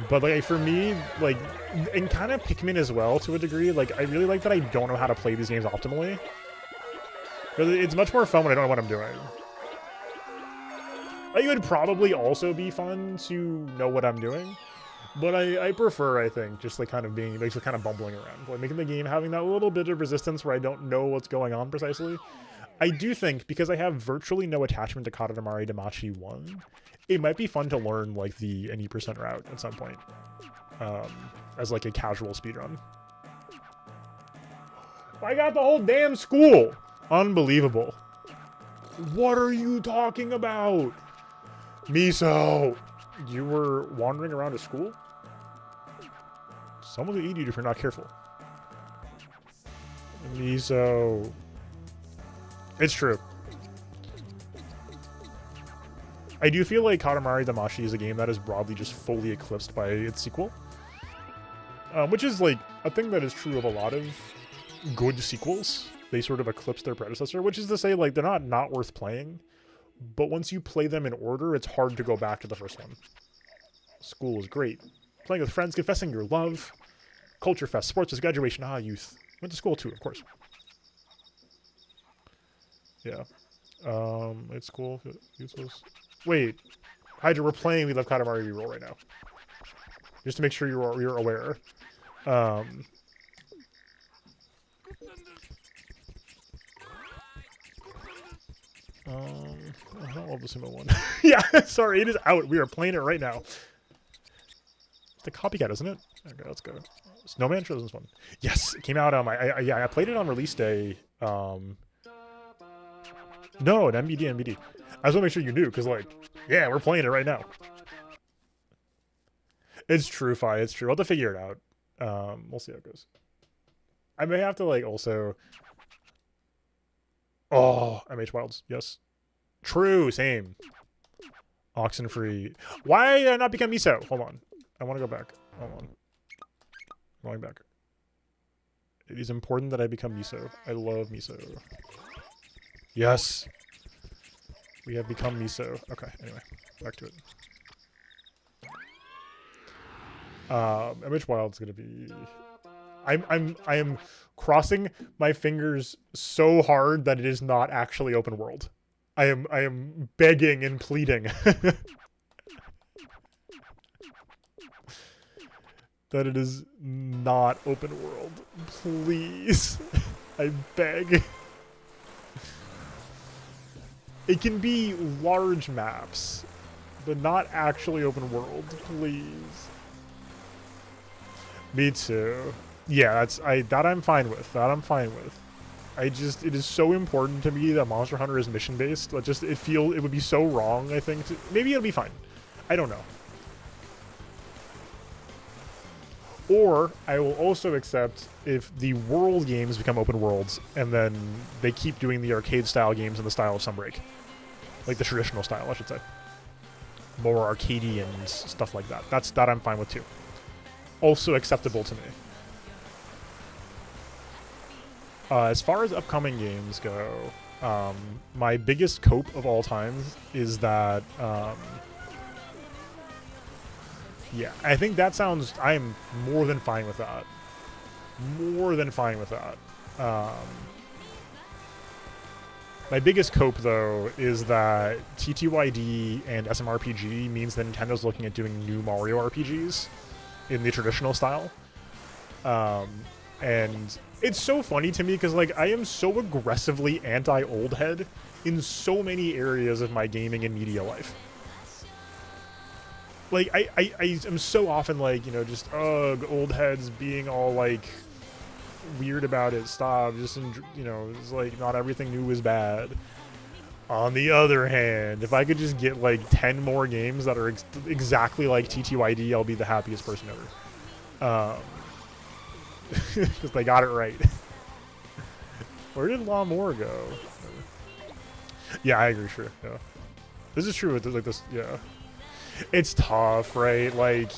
But like for me, like, and kind of Pikmin as well to a degree, like I really like that I don't know how to play these games optimally. Because it's much more fun when I don't know what I'm doing. Like, it would probably also be fun to know what I'm doing, but I prefer, I think, just like kind of being, like, kind of bumbling around, like making the game having that little bit of resistance where I don't know what's going on precisely. I do think, because I have virtually no attachment to Katamari Damacy 1, it might be fun to learn, like, the any percent route at some point, as, like, a casual speedrun. I got the whole damn school! Unbelievable. What are you talking about? Miso! You were wandering around a school? Someone will eat you if you're not careful. Miso. It's true. I do feel like Katamari Damacy is a game that is broadly just fully eclipsed by its sequel. Which is like a thing that is true of a lot of good sequels. They sort of eclipse their predecessor, which is to say, like, they're not worth playing. But once you play them in order, it's hard to go back to the first one. School is great. Playing with friends, confessing your love. Culture fest, sports fest, graduation, youth. Went to school too, of course. Yeah. It's cool. Wait. Hydra, we're playing We Love Katamari reroll right now. Just to make sure you're aware. I don't love the sumo one. Yeah, sorry, it is out. We are playing it right now. It's the copycat, isn't it? Okay, let's go. Snowman chose this one. Yes, it came out on my. I played it on release day. No, an NBD. I just want to make sure you knew, because, like, yeah, we're playing it right now. It's true, Fi. It's true. I'll have to figure it out. We'll see how it goes. I may have to, like, also. Oh, MH Wilds. Yes. True. Same. Oxenfree. Why did I not become Miso? Hold on. I want to go back. Hold on. I'm going back. It is important that I become Miso. I love Miso. Yes. We have become Miso. Okay, anyway. Back to it. MH Wild's gonna be... I am crossing my fingers so hard that it is not actually open world. I am begging and pleading that it is not open world. Please. I beg. It can be large maps, but not actually open world, please. Me too. Yeah, that I'm fine with. That I'm fine with. It is so important to me that Monster Hunter is mission based. It would be so wrong, I think. Maybe it'll be fine. I don't know. Or I will also accept if the world games become open worlds and then they keep doing the arcade style games in the style of Sunbreak. Like the traditional style, I should say. More arcadey and stuff like that. That I'm fine with too. Also acceptable to me. As far as upcoming games go, my biggest cope of all time is that, yeah, I think that sounds, I am more than fine with that. More than fine with that. My biggest cope, though, is that TTYD and SMRPG means that Nintendo's looking at doing new Mario RPGs in the traditional style. And it's so funny to me because, like, I am so aggressively anti-old head in so many areas of my gaming and media life. Like, I am so often, like, you know, just, ugh, old heads being all, like, weird about it. Stop. Just, you know, it's like, not everything new is bad. On the other hand, if I could just get, like, 10 more games that are exactly like TTYD, I'll be the happiest person ever. Because they got it right. Where did Lawnmower go? Yeah, I agree, sure. Yeah. This is true with, like, this, yeah. It's tough, right? Like,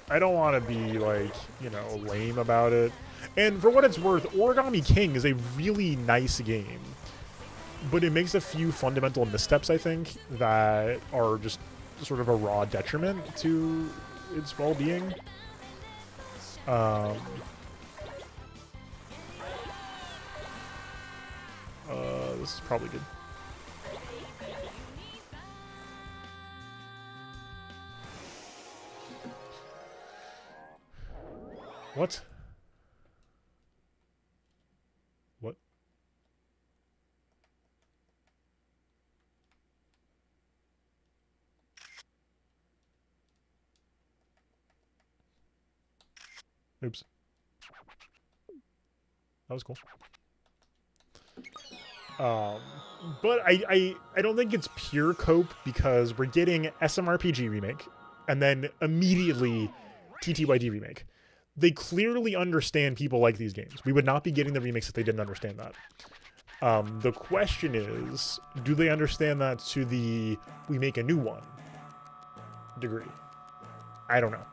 I don't want to be, like, you know, lame about it. And for what it's worth, Origami King is a really nice game. But it makes a few fundamental missteps, I think, that are just sort of a raw detriment to its well-being. This is probably good. What? What? Oops. That was cool. But I don't think it's pure cope because we're getting SMRPG remake and then immediately TTYD remake. They clearly understand people like these games. We would not be getting the remakes if they didn't understand that. The question is, do they understand that to the we make a new one degree? I don't know.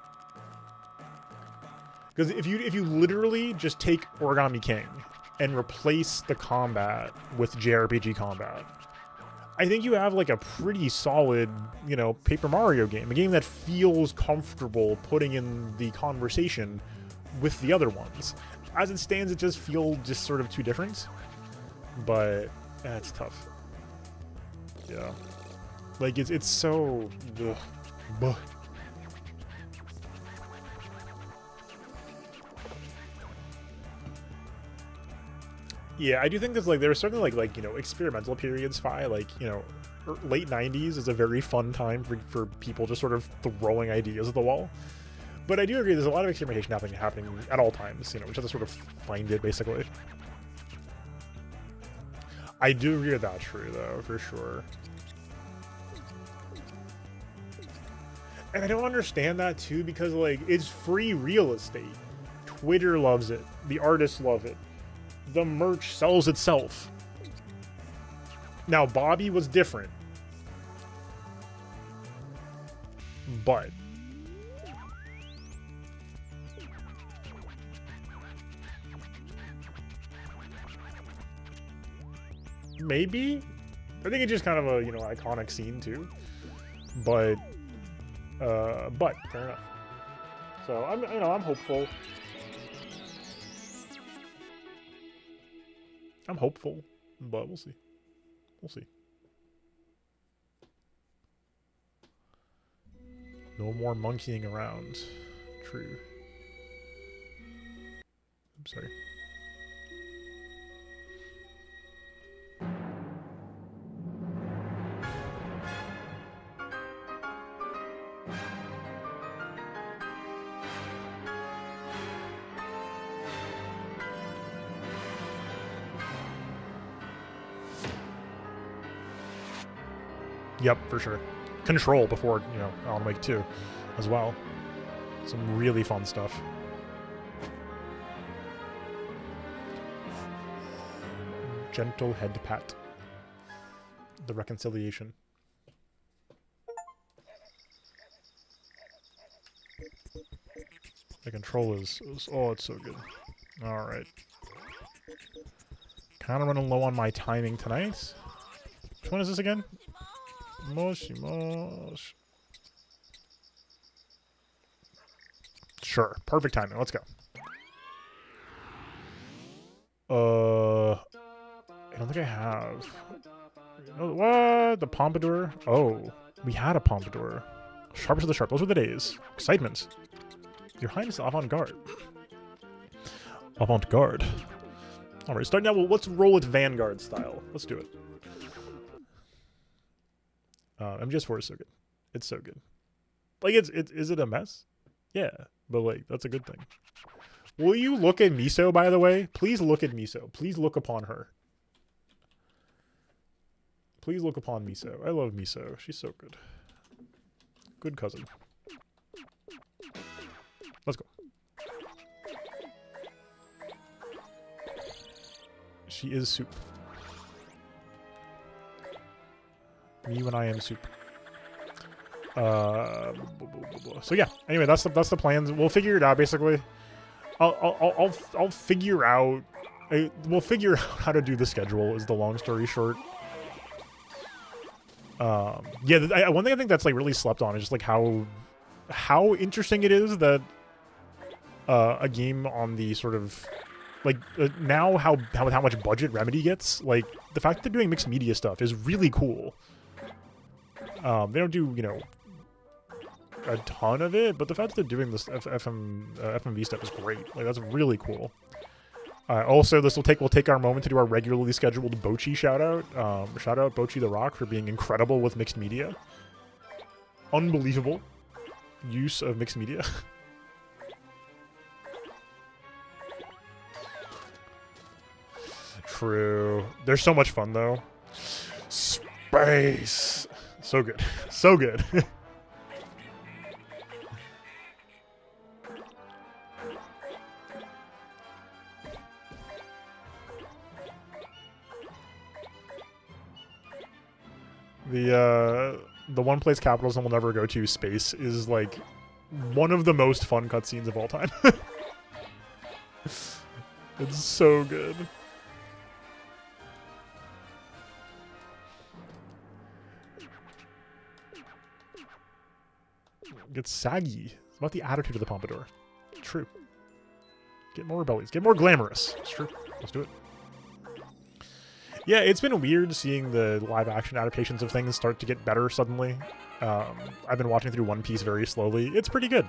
Because if you literally just take Origami King and replace the combat with JRPG combat, I think you have like a pretty solid, you know, Paper Mario game. A game that feels comfortable putting in the conversation with the other ones. As it stands, it just feels just sort of too different. But it's tough. Yeah. Like it's so ugh. Yeah, I do think there's like there's certainly like you know experimental periods. Like you know, late '90s is a very fun time for people just sort of throwing ideas at the wall. But I do agree there's a lot of experimentation happening at all times. You know, we just have to sort of find it basically. I do agree with that, true though, for sure. And I don't understand that too because like it's free real estate. Twitter loves it. The artists love it. The merch sells itself. Now, Bobby was different. But maybe? I think it's just kind of a, you know, iconic scene too. But fair enough. So I'm hopeful. I'm hopeful, but we'll see. We'll see. No more monkeying around. True. I'm sorry. Yep, for sure. Control before, you know, Alan Wake 2 as well. Some really fun stuff. Gentle head pat. The reconciliation. The control is oh, it's so good. Alright. Kind of running low on my timing tonight. Which one is this again? Moshi mosh. Sure. Perfect timing. Let's go. I don't think I have. Oh, what? The Pompadour? Oh, we had a Pompadour. Sharpest of the sharp. Those were the days. Excitement. Your Highness avant-garde. Avant-garde. Alright, starting now. Well, let's roll with Vanguard style. Let's do it. MGS4 is so good. It's so good. Like, is it a mess? Yeah, but like, that's a good thing. Will you look at Miso, by the way? Please look at Miso. Please look upon her. Please look upon Miso. I love Miso. She's so good. Good cousin. Let's go. She is soup. Me when I am soup. So yeah. Anyway, that's the plans. We'll figure it out. Basically, I'll figure out. We'll figure out how to do the schedule. Is the long story short. Yeah. One thing I think that's like really slept on is just like how interesting it is that a game on the sort of like now how much budget Remedy gets. Like the fact that they're doing mixed media stuff is really cool. They don't do, you know, a ton of it, but the fact that they're doing this FMV stuff is great. Like, that's really cool. Also, we'll take our moment to do our regularly scheduled Bochi shout out. Shout out Bochi the Rock for being incredible with mixed media. Unbelievable use of mixed media. True. They're so much fun though. Space. So good. So good. The one place capitalism will never go to, space, is like one of the most fun cutscenes of all time. It's so good. Get saggy. It's about the attitude of the pompadour. True. Get more rebellious. Get more glamorous. It's true. Let's do it. Yeah, it's been weird seeing the live-action adaptations of things start to get better suddenly. I've been watching through One Piece very slowly. It's pretty good.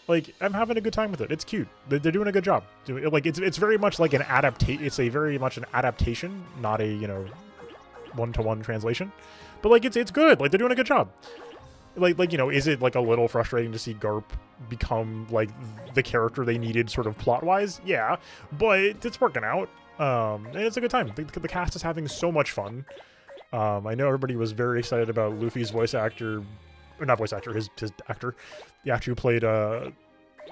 Like, I'm having a good time with it. It's cute. They're doing a good job. Like, it's very much like an adaptation. It's a very much an adaptation, not a, you know, one-to-one translation. But like, it's good. Like, they're doing a good job. Like, you know, is it like a little frustrating to see Garp become like the character they needed sort of plot-wise? Yeah, but it's working out. And it's a good time. The cast is having so much fun. I know everybody was very excited about Luffy's voice actor, or not voice actor, his actor, the actor who played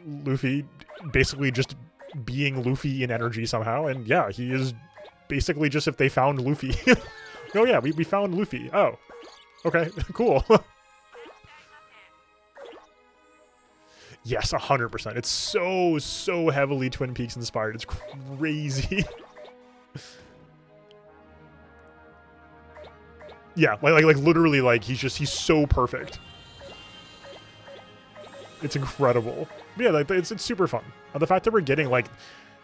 Luffy, basically just being Luffy in energy somehow. And yeah, he is basically just if they found Luffy. Oh yeah, we found Luffy. Oh, okay, cool. Yes, 100%. It's so heavily Twin Peaks inspired. It's crazy. Yeah, like literally, like he's so perfect. It's incredible. But yeah, like it's super fun. The fact that we're getting like,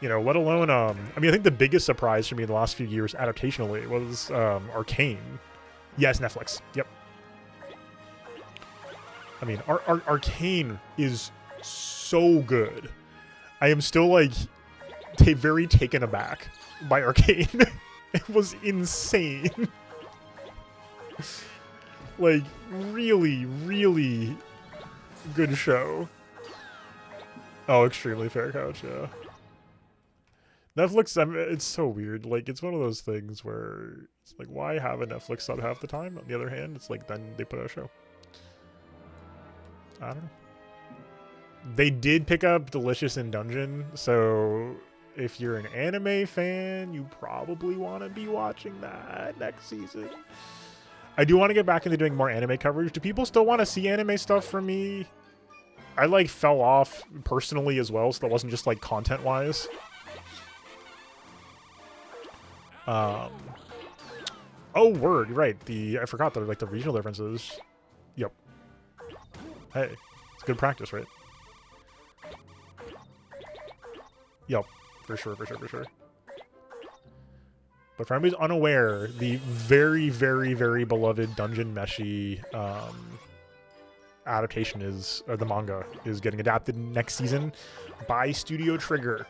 you know, let alone I mean, I think the biggest surprise for me in the last few years adaptationally was Arcane. Yes, Netflix. Yep. I mean, Arcane is so good. I am still like very taken aback by Arcane. It was insane. Like, really, really good show. Oh, extremely fair couch, yeah. Netflix, I mean, it's so weird. Like, it's one of those things where it's like, why have a Netflix sub half the time? On the other hand, it's like, then they put out a show. I don't know. They did pick up Delicious in Dungeon, so if you're an anime fan, you probably want to be watching that next season. I do want to get back into doing more anime coverage. Do people still want to see anime stuff from me? I like fell off personally as well, so that wasn't just like content-wise. Oh, word, right. I forgot that like the regional differences. Yep. Hey, it's good practice, right? Yep, for sure. But for anybody who's unaware, the very, very, very beloved Dungeon Meshi adaptation the manga is getting adapted next season by Studio Trigger.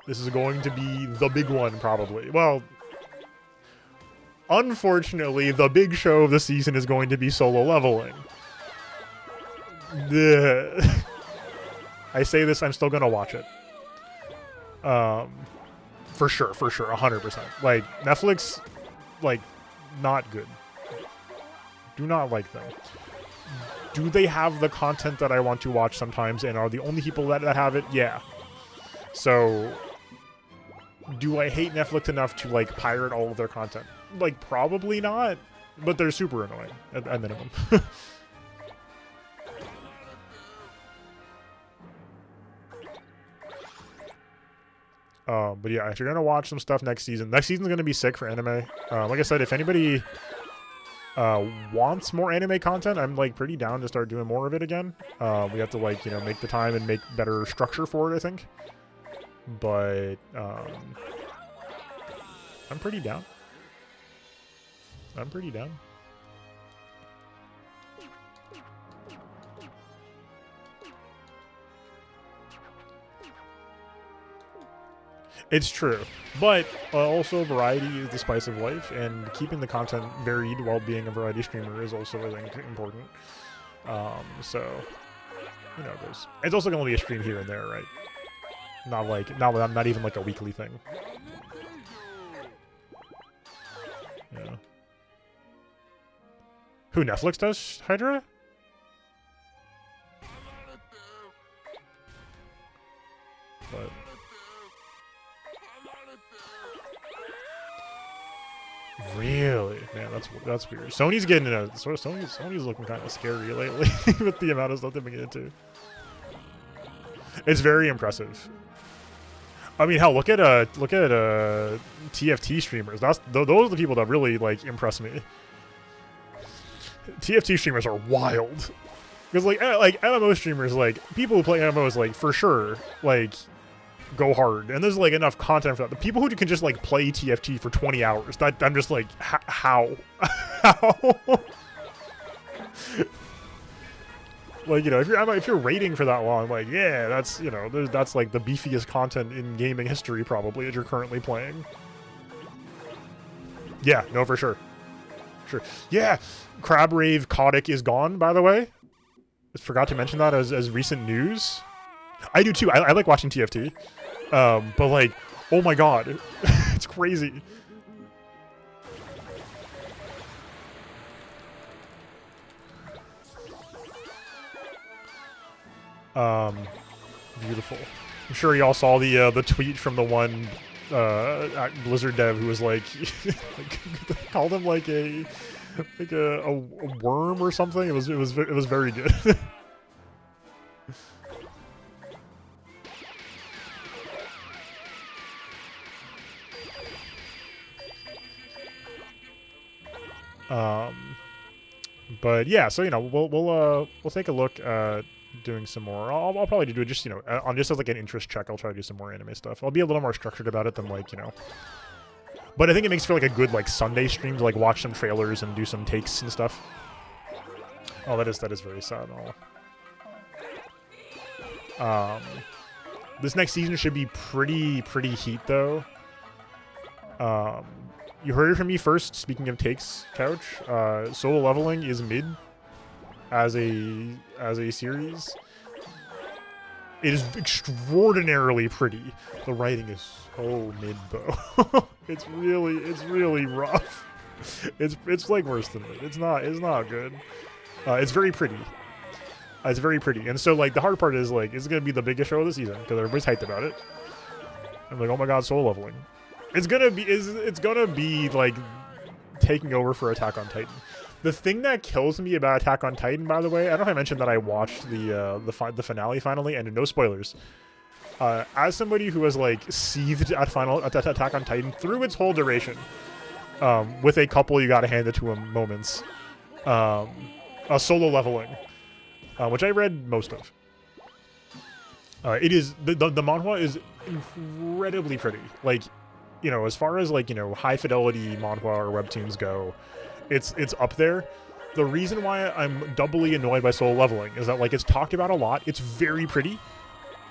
This is going to be the big one, probably. Well, unfortunately, the big show of the season is going to be Solo Leveling. I say this, I'm still going to watch it. For sure, 100%. Like, Netflix, like, not good. Do not like them. Do they have the content that I want to watch sometimes, and are the only people that have it? Yeah. So, do I hate Netflix enough to, like, pirate all of their content? Like, probably not, but they're super annoying, at minimum. But yeah, if you're gonna watch some stuff next season's gonna be sick for anime. Like I said, if anybody wants more anime content, I'm like pretty down to start doing more of it again. We have to like, you know, make the time and make better structure for it, I think. But I'm pretty down. It's true, but also variety is the spice of life, and keeping the content varied while being a variety streamer is also, I think, important. So, you know, it's also going to be a stream here and there, right? Not even like a weekly thing. Yeah. Who, Netflix does Hydra? But Really? Man, that's weird. Sony's getting a Sony's looking kind of scary lately with the amount of stuff they've been getting into. It's very impressive. I mean, hell, look at TFT streamers. Those are the people that really like impress me. TFT streamers are wild. Because like MMO streamers, like people who play MMOs, like for sure, like go hard, and there's like enough content for that. The people who can just like play TFT for 20 hours, that I'm just like, how? How? Like, you know, if you're rating for that long, like, yeah, that's, you know, that's like the beefiest content in gaming history probably that you're currently playing. Yeah, no, for sure. Sure. Yeah, Crab Rave Kotick is gone, by the way. I forgot to mention that as recent news. I do too. I like watching TFT. But like, oh my god. It's crazy. Beautiful. I'm sure y'all saw the tweet from the one Blizzard dev who was like, like called him like a worm or something. It was very good. But yeah, so you know, we'll take a look at doing some more. I'll probably do it just, you know, on just as like an interest check. I'll try to do some more anime stuff. I'll be a little more structured about it than like, you know. But I think it makes for like a good like Sunday stream to like watch some trailers and do some takes and stuff. Oh, that is very sad. This next season should be pretty heat though. You heard it from me first. Speaking of takes, Couch, Solo Leveling is mid as a series. It is extraordinarily pretty. The writing is so mid though. It's really rough. It's like worse than mid. It's not good. It's very pretty. It's very pretty. And so like the hard part is like, it's gonna be the biggest show of the season because everybody's hyped about it. I'm like, oh my god, Solo Leveling. It's gonna be like taking over for Attack on Titan. The thing that kills me about Attack on Titan, by the way, I don't know if I mentioned that I watched the finale finally, and no spoilers. As somebody who has like seethed at Attack on Titan through its whole duration, with a couple you gotta hand it to him moments, Solo Leveling, which I read most of. It is the manhwa is incredibly pretty. Like, you know, as far as like, you know, high fidelity manhwa or webtoons go, it's up there. The reason why I'm doubly annoyed by Solo Leveling is that like it's talked about a lot. It's very pretty.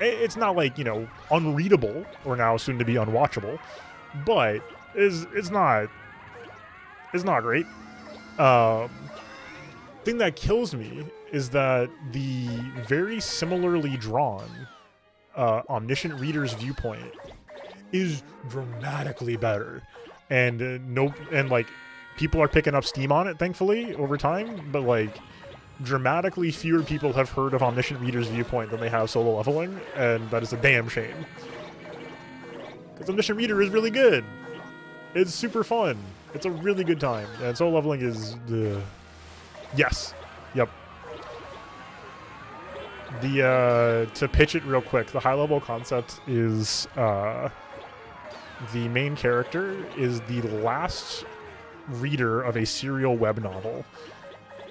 It's not like, you know, unreadable or now soon to be unwatchable, but it's not great. Thing that kills me is that the very similarly drawn Omniscient Reader's viewpoint is dramatically better, and like people are picking up steam on it thankfully over time, but like dramatically fewer people have heard of Omniscient Reader's viewpoint than they have Solo Leveling, and that is a damn shame because Omniscient Reader is really good. It's super fun. It's a really good time, and Solo Leveling is yes, yep. To pitch it real quick, the high level concept is the main character is the last reader of a serial web novel.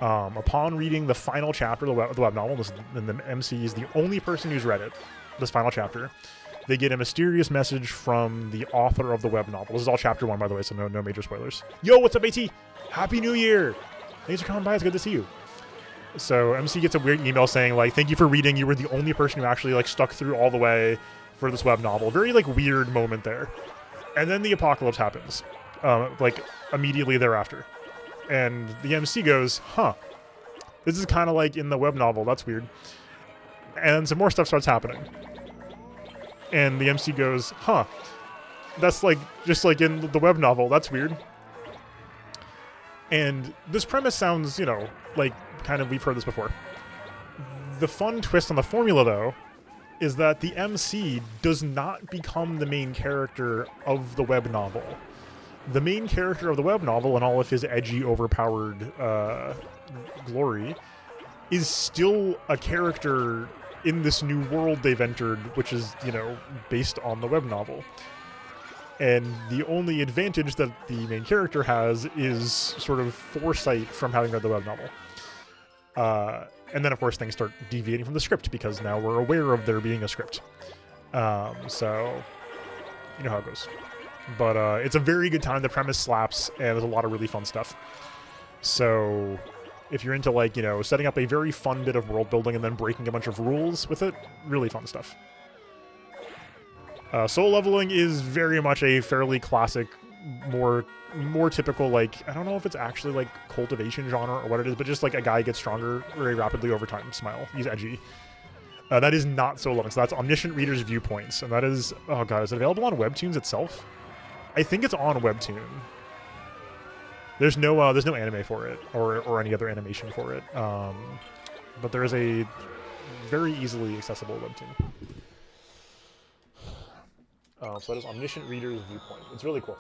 Upon reading the final chapter of the web novel, and the MC is the only person who's read it, this final chapter, they get a mysterious message from the author of the web novel. This is all chapter 1, by the way, so no major spoilers. Yo, what's up, AT? Happy New Year! Thanks for coming by, it's good to see you. So MC gets a weird email saying, like, thank you for reading, you were the only person who actually, like, stuck through all the way for this web novel. Very, like, weird moment there. And then the apocalypse happens, like, immediately thereafter. And the MC goes, huh, this is kind of like in the web novel, that's weird. And some more stuff starts happening. And the MC goes, huh, that's like, just like in the web novel, that's weird. And this premise sounds, you know, like, kind of, we've heard this before. The fun twist on the formula, though, is that the MC does not become the main character of the web novel. the main character of the web novel and all of his edgy, overpowered glory is still a character in this new world they've entered, which is, you know, based on the web novel. And the only advantage that the main character has is sort of foresight from having read the web novel. And then, of course, things start deviating from the script because now we're aware of there being a script. So, you know how it goes. But it's a very good time. The premise slaps, and there's a lot of really fun stuff. So if you're into, like, you know, setting up a very fun bit of world building and then breaking a bunch of rules with it, really fun stuff. Soul leveling is very much a fairly classic, more typical, like, I don't know if it's actually like cultivation genre or what it is, but just like a guy gets stronger very rapidly over time. Smile. He's edgy. That is not soul leveling. So that's Omniscient Reader's Viewpoints, and that is, oh god, is it available on Webtoons itself? I think it's on Webtoon. There's no anime for it or any other animation for it. But there is a very easily accessible Webtoon. So that is Omniscient Reader's Viewpoint. It's really cool.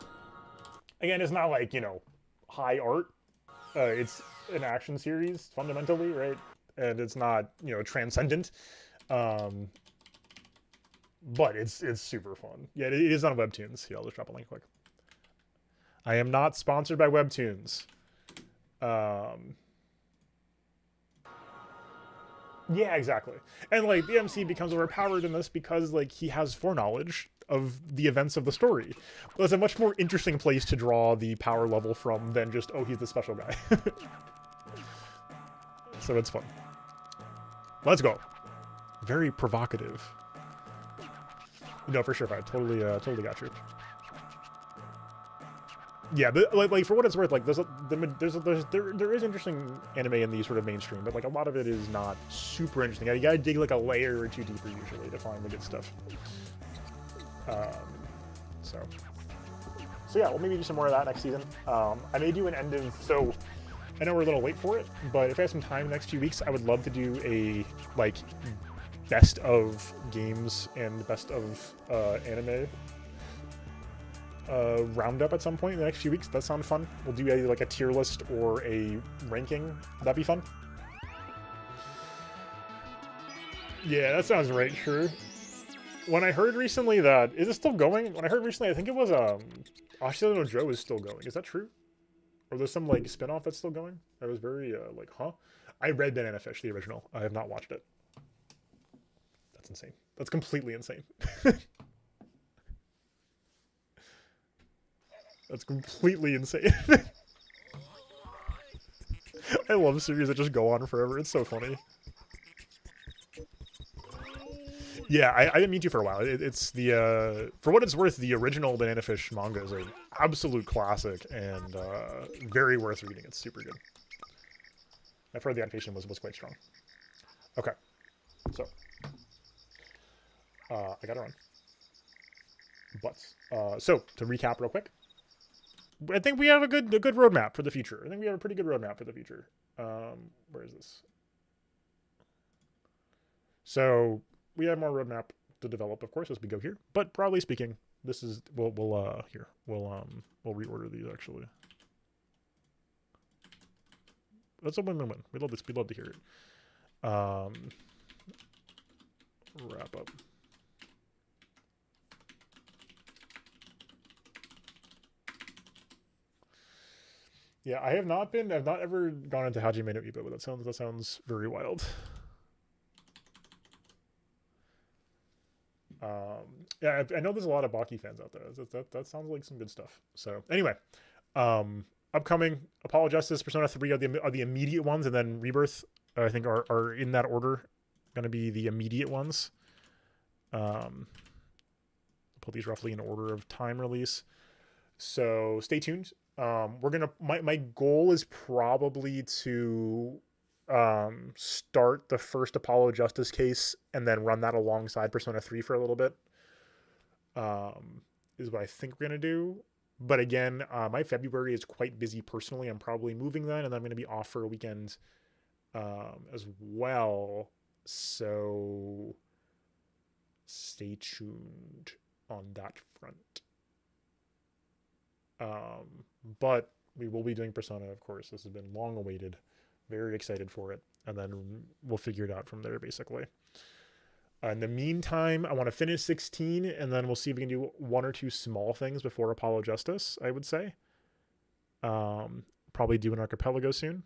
Again, it's not like, you know, high art. It's an action series, fundamentally, right? And it's not, you know, transcendent. But it's super fun. Yeah, it is on Webtoons. Yeah, I'll just drop a link quick. I am not sponsored by Webtoons. Yeah, exactly. And, like, the MC becomes overpowered in this because, like, he has foreknowledge of the events of the story. Well, it's a much more interesting place to draw the power level from than just, oh, he's the special guy. So it's fun. Let's go. Very provocative. No, for sure, I totally got you. Yeah, but like for what it's worth, like there is interesting anime in the sort of mainstream, but like a lot of it is not super interesting. You gotta dig like a layer or two deeper usually to find the good stuff. So yeah, we'll maybe do some more of that next season. I may do an end of, so I know we're a little late for it, but if I have some time next few weeks, I would love to do a like best of games and best of anime roundup at some point in the next few weeks. That sounds fun. We'll do either like a tier list or a ranking. That'd be fun. Yeah, that sounds right, sure. When I heard recently that, is it still going? When I heard recently, I think it was Ashita no Joe is still going. Is that true? Or there's some like spin-off that's still going? I was very like, huh? I read Banana Fish, the original. I have not watched it. That's insane. That's completely insane. That's completely insane. I love series that just go on forever. It's so funny. Yeah, I didn't mean to for a while. It's the, for what it's worth, the original Banana Fish manga is an absolute classic and very worth reading. It's super good. I've heard the adaptation was quite strong. Okay, so I gotta run. But so to recap real quick, I think we have a good roadmap for the future. I think we have a pretty good roadmap for the future. Where is this? So we have more roadmap to develop, of course, as we go here. But broadly speaking, this is we'll reorder these actually. That's a win-win-win. We love this. We love to hear it. Wrap up. Yeah, I've not ever gone into Hajime no Ippo, but that sounds very wild. Yeah, I know there's a lot of Baki fans out there. That sounds like some good stuff. So anyway, upcoming Apollo Justice, Persona 3 are the immediate ones, and then Rebirth I think are in that order. Going to be the immediate ones. Put these roughly in order of time release. So stay tuned. We're gonna. My goal is probably to start the first Apollo Justice case and then run that alongside Persona 3 for a little bit. Is what I think we're gonna do. But again, my February is quite busy personally. I'm probably moving then, and then I'm gonna be off for a weekend as well. So stay tuned on that front. But we will be doing Persona, of course. This has been long awaited. Very excited for it. And then we'll figure it out from there, basically. In the meantime, I want to finish 16, and then we'll see if we can do one or two small things before Apollo Justice, I would say. Probably do an archipelago soon,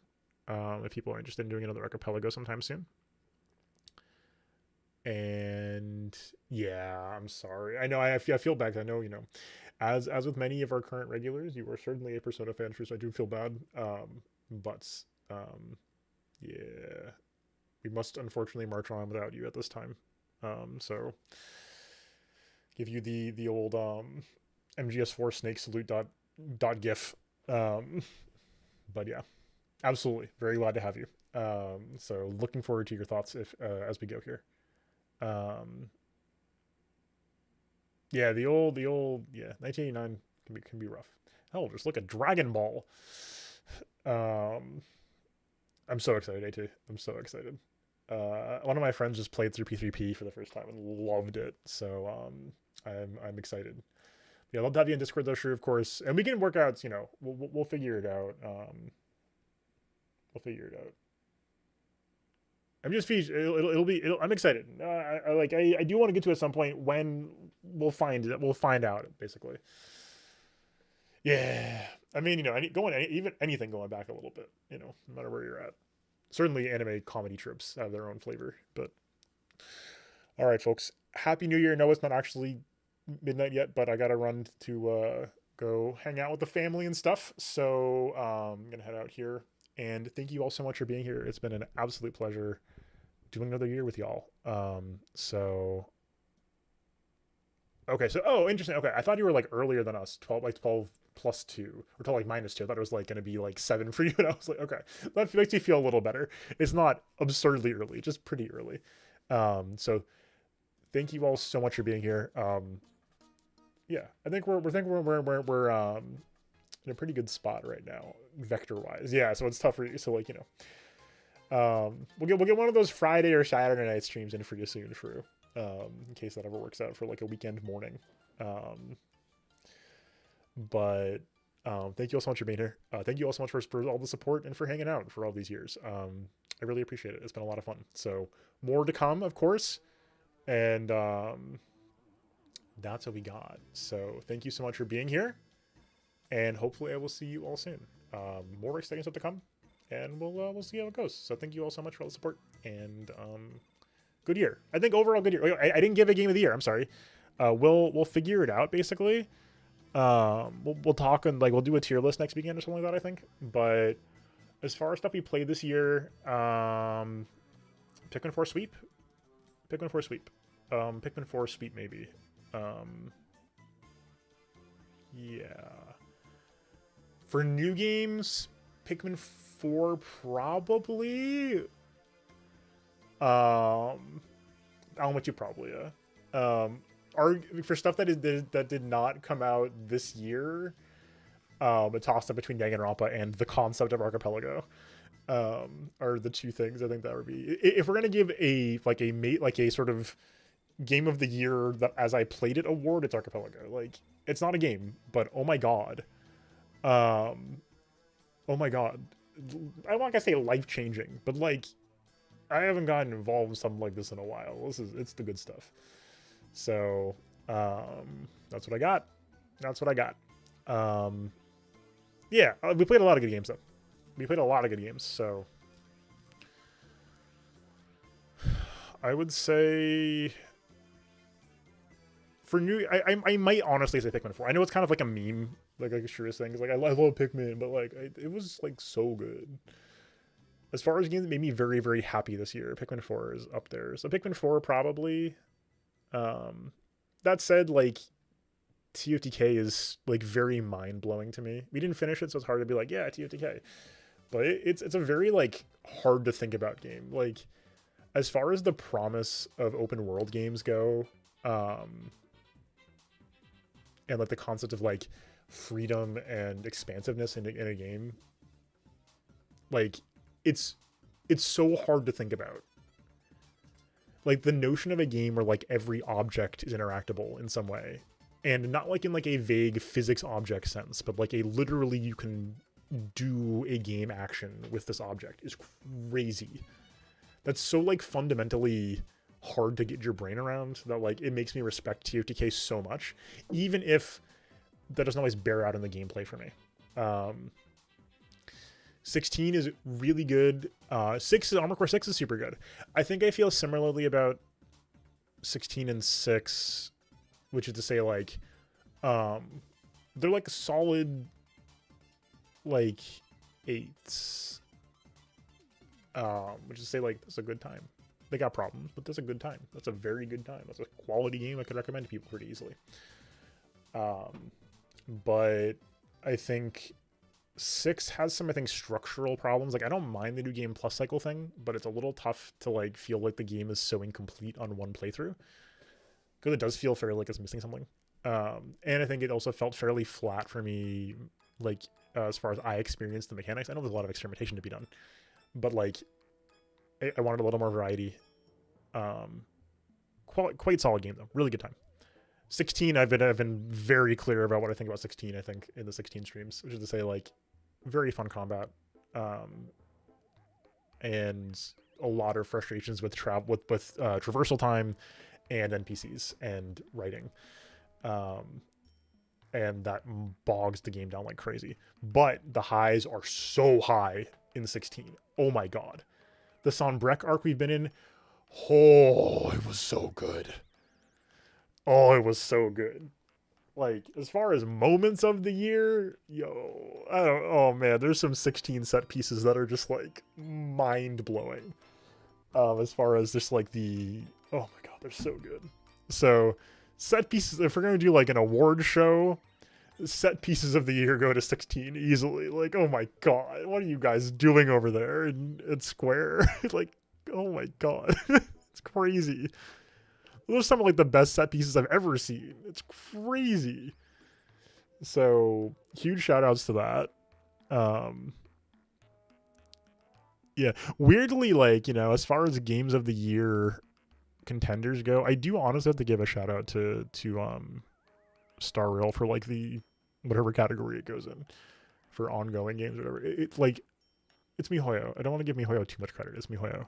if people are interested in doing another archipelago sometime soon. And yeah, I'm sorry. I know I feel bad. I know, as with many of our current regulars, you are certainly a Persona fan, so I do feel bad. But yeah, we must unfortunately march on without you at this time. So give you the old MGS4 snake salute dot gif. But yeah, absolutely, very glad to have you. So looking forward to your thoughts if as we go here. Yeah, the old 1989 can be rough. Hell, just look at Dragon Ball. I'm so excited, A2. I'm so excited. One of my friends just played through P3P for the first time and loved it. So I'm excited. Yeah, I'd love to have you in Discord though, sure, of course. And we can work out, we'll figure it out. We'll figure it out. I'm just I'm excited. I do want to get to it at some point when we'll find out basically. Yeah, I mean, anything going back a little bit, no matter where you're at. Certainly, anime comedy tropes have their own flavor. But all right, folks, Happy New Year. No, it's not actually midnight yet, but I gotta run to go hang out with the family and stuff. So I'm gonna head out here. And thank you all so much for being here. It's been an absolute pleasure doing another year with y'all. Okay, so interesting. Okay, I thought you were like earlier than us, 12 plus 2 or 12 like minus 2. I thought it was like going to be like 7 for you, and I was like, okay, that makes me feel a little better. It's not absurdly early, just pretty early. So thank you all so much for being here. Yeah, I think we're in a pretty good spot right now, vector wise. Yeah, so it's tough for you. So like we'll get one of those Friday or Saturday night streams in for you soon, Shrew. In case that ever works out for like a weekend morning. But thank you all so much for being here. Thank you all so much for all the support and for hanging out for all these years. I really appreciate it. It's been a lot of fun. So more to come, of course. And that's what we got. So thank you so much for being here. And hopefully I will see you all soon. More exciting stuff to come. And we'll see how it goes. So thank you all so much for all the support. And good year. I think overall good year. I didn't give a game of the year. I'm sorry. We'll figure it out basically. We'll talk and like we'll do a tier list next weekend or something like that. I think. But as far as stuff we played this year, Pikmin 4 sweep. Pikmin 4 sweep. Pikmin 4 sweep maybe. Yeah. For new games, Pikmin 4 probably. I'm with you probably, yeah. For stuff that did not come out this year, a toss up between Danganronpa and the concept of Archipelago, are the two things I think that would be. If we're gonna give a sort of game of the year that as I played it award, it's Archipelago. Like it's not a game, but oh my god, oh my god, I don't want to say life changing, but like. I haven't gotten involved in something like this in a while. It's the good stuff. So that's what I got. That's what I got. Yeah, we played a lot of good games though. We played a lot of good games. So I would say for new, I might honestly say Pikmin 4. I know it's kind of like a meme, like a serious thing. It's like I love Pikmin, but like it was like so good. As far as games that made me very, very happy this year, Pikmin 4 is up there. So Pikmin 4 probably. That said, like TOTK is like very mind blowing to me. We didn't finish it, so it's hard to be like, yeah, TOTK. But it's a very like hard to think about game. Like as far as the promise of open world games go, and like the concept of like freedom and expansiveness in a game, like. It's so hard to think about. Like the notion of a game where like every object is interactable in some way and not like in like a vague physics object sense, but like a literally you can do a game action with this object is crazy. That's so like fundamentally hard to get your brain around that like it makes me respect TFTK so much, even if that doesn't always bear out in the gameplay for me. 16 is really good. Armor Core 6 is super good. I think I feel similarly about 16 and 6, which is to say like they're like solid like 8s. Which is to say like that's a good time. They got problems, but that's a good time. That's a very good time. That's a quality game I could recommend to people pretty easily. But I think 6 has some, I think, structural problems. Like, I don't mind the new game plus cycle thing, but it's a little tough to, like, feel like the game is so incomplete on one playthrough. Because it does feel fairly like it's missing something. And I think it also felt fairly flat for me, like, as far as I experienced the mechanics. I know there's a lot of experimentation to be done. But, like, I wanted a little more variety. Quite solid game, though. Really good time. 16, I've been very clear about what I think about 16, I think, in the 16 streams, which is to say, like, very fun combat, and a lot of frustrations with traversal time and NPCs and writing, and that bogs the game down like crazy. But the highs are so high in 16. Oh my god. The Sonbrek arc we've been in, oh, it was so good. Oh, it was so good. Like, as far as moments of the year, oh man, there's some 16 set pieces that are just like mind-blowing. As far as just like oh my god, they're so good. So, set pieces, if we're gonna do like an award show, set pieces of the year go to 16 easily. Like, oh my god, what are you guys doing over there in Square? Like, oh my god, it's crazy. Those are some of like the best set pieces I've ever seen. It's crazy. So huge shout outs to that. Yeah, weirdly, like, you know, as far as games of the year contenders go, I do honestly have to give a shout out to Star Rail for like the whatever category it goes in for ongoing games or whatever. It's like, it's MiHoYo. I don't want to give MiHoYo too much credit. It's MiHoYo.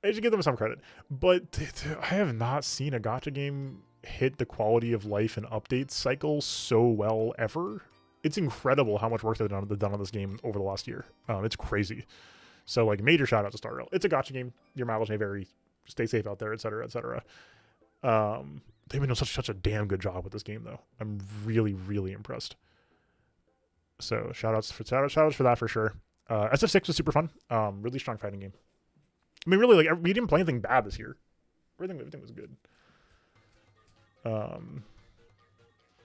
I should give them some credit, but I have not seen a gacha game hit the quality of life and updates cycle so well ever. It's incredible how much work they've done on this game over the last year. It's crazy. So, like, major shout out to Star Rail. It's a gacha game. Your mileage may vary. Stay safe out there, etc., etc. They've been doing such a damn good job with this game, though. I'm really, really impressed. So, shout outs for that for sure. SF6 was super fun. Really strong fighting game. I mean, really, like, we didn't play anything bad this year. Everything was good.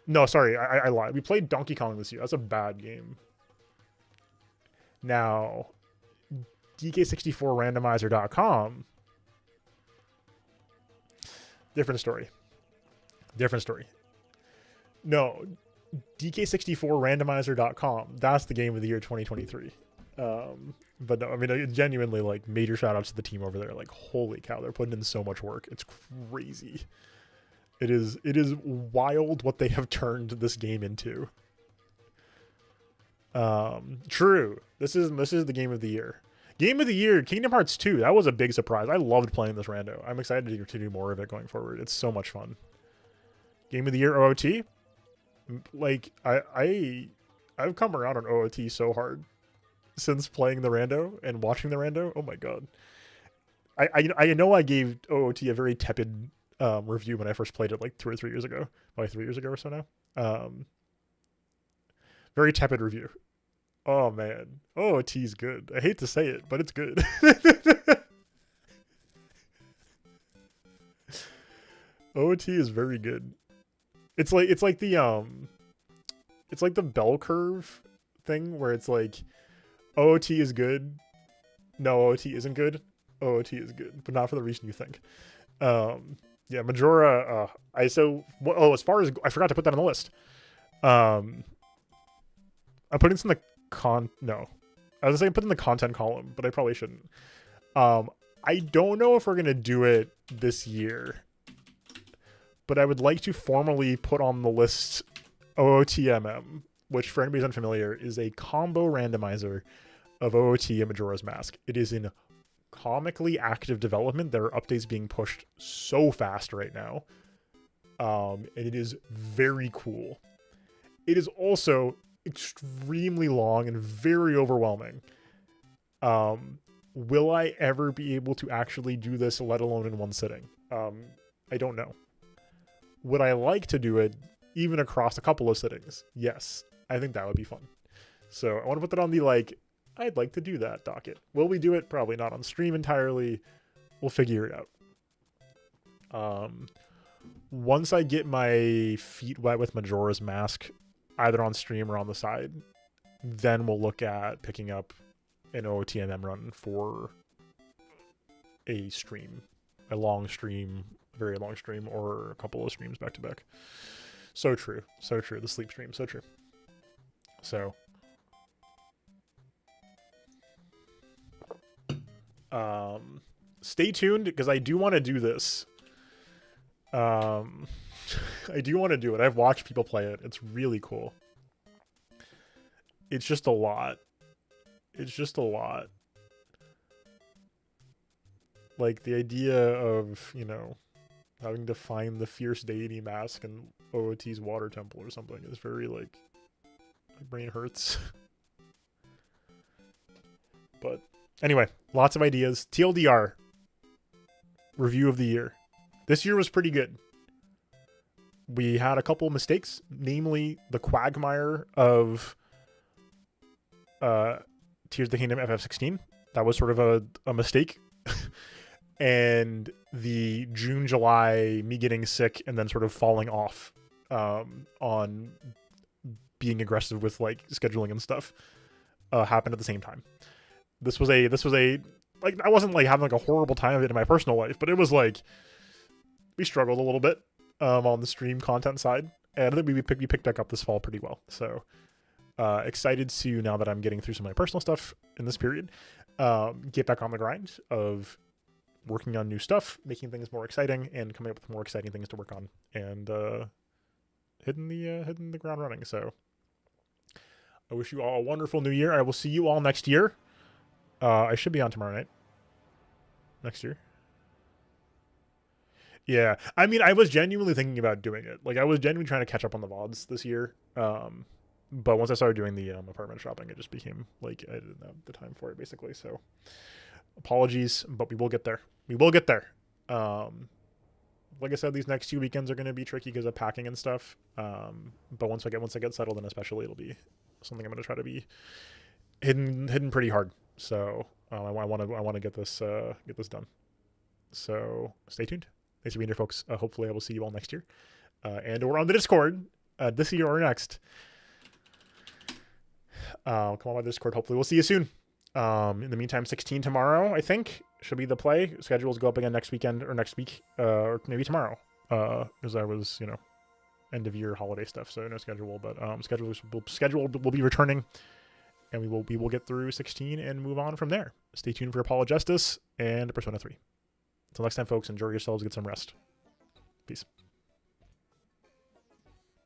No, sorry, I lied. We played Donkey Kong this year. That's a bad game. Now, DK64randomizer.com. Different story. No, DK64randomizer.com. That's the game of the year 2023. But no, I mean, genuinely, like, major shout outs to the team over there. Like, holy cow, they're putting in so much work. It's crazy. It is wild what they have turned this game into. True. This is the game of the year. Game of the year, Kingdom Hearts 2. That was a big surprise. I loved playing this rando. I'm excited to do more of it going forward. It's so much fun. Game of the year, OOT. Like, I've come around on OOT so hard since playing the rando and watching the rando. Oh my god. I know I gave OOT a very tepid review when I first played it like 2 or 3 years ago. Probably 3 years ago or so now. Very tepid review. Oh man. OOT's good. I hate to say it, but it's good. OOT is very good. It's like the bell curve thing where it's like OOT is good. No, OOT isn't good. OOT is good, but not for the reason you think. Yeah, Majora. as far as I forgot to put that on the list. I'm putting this in the no. I was saying put it in the content column, but I probably shouldn't. I don't know if we're gonna do it this year, but I would like to formally put on the list OOTMM, which for anybody who's unfamiliar is a combo randomizer of OOT and Majora's Mask. It is in comically active development. There are updates being pushed so fast right now. And it is very cool. It is also extremely long and very overwhelming. Will I ever be able to actually do this, let alone in one sitting? I don't know. Would I like to do it even across a couple of sittings? Yes, I think that would be fun. So I want to put that on the, like, I'd like to do that docket. Will we do it? Probably not on stream entirely. We'll figure it out. Once I get my feet wet with Majora's Mask, either on stream or on the side, then we'll look at picking up an OOTMM run for a stream, a long stream, very long stream, or a couple of streams back to back. So true, so true. The sleep stream, so true. So, stay tuned because I do want to do this. I do want to do it. I've watched people play it. It's really cool. It's just a lot. It's just a lot. Like the idea of, you know, having to find the fierce deity mask in OOT's water temple or something is very, like, my brain hurts. But anyway, lots of ideas. TLDR. Review of the year. This year was pretty good. We had a couple mistakes, namely the quagmire of Tears of the Kingdom FF16. That was sort of a mistake. And the June, July, me getting sick and then sort of falling off on being aggressive with, like, scheduling and stuff happened at the same time. This was a like, I wasn't, like, having, like, a horrible time of it in my personal life, but it was like we struggled a little bit on the stream content side, and I think we picked back up this fall pretty well. So excited to, now that I'm getting through some of my personal stuff in this period, get back on the grind of working on new stuff, making things more exciting, and coming up with more exciting things to work on, and hitting the ground running. So I wish you all a wonderful new year. I will see you all next year. I should be on tomorrow night. Next year. Yeah, I mean, I was genuinely thinking about doing it. Like, I was genuinely trying to catch up on the VODs this year. But once I started doing the apartment shopping, it just became, like, I didn't have the time for it, basically. So apologies, but we will get there. We will get there. Like I said, these next 2 weekends are going to be tricky because of packing and stuff. But once I get settled in, especially, it'll be something I'm going to try to be hidden pretty hard. So I want to get this done. So stay tuned. Thanks for being here, folks. Hopefully I will see you all next year. And we're on the Discord this year or next. Come on my Discord. Hopefully we'll see you soon. In the meantime, 16 tomorrow, I think, should be the play. Schedules go up again next weekend or next week, or maybe tomorrow. Because I was, you know, end of year holiday stuff, so no schedule. But schedule will be returning, and we will get through 16 and move on from there. Stay tuned for Apollo Justice and Persona 3. Until next time, folks, enjoy yourselves, get some rest. Peace.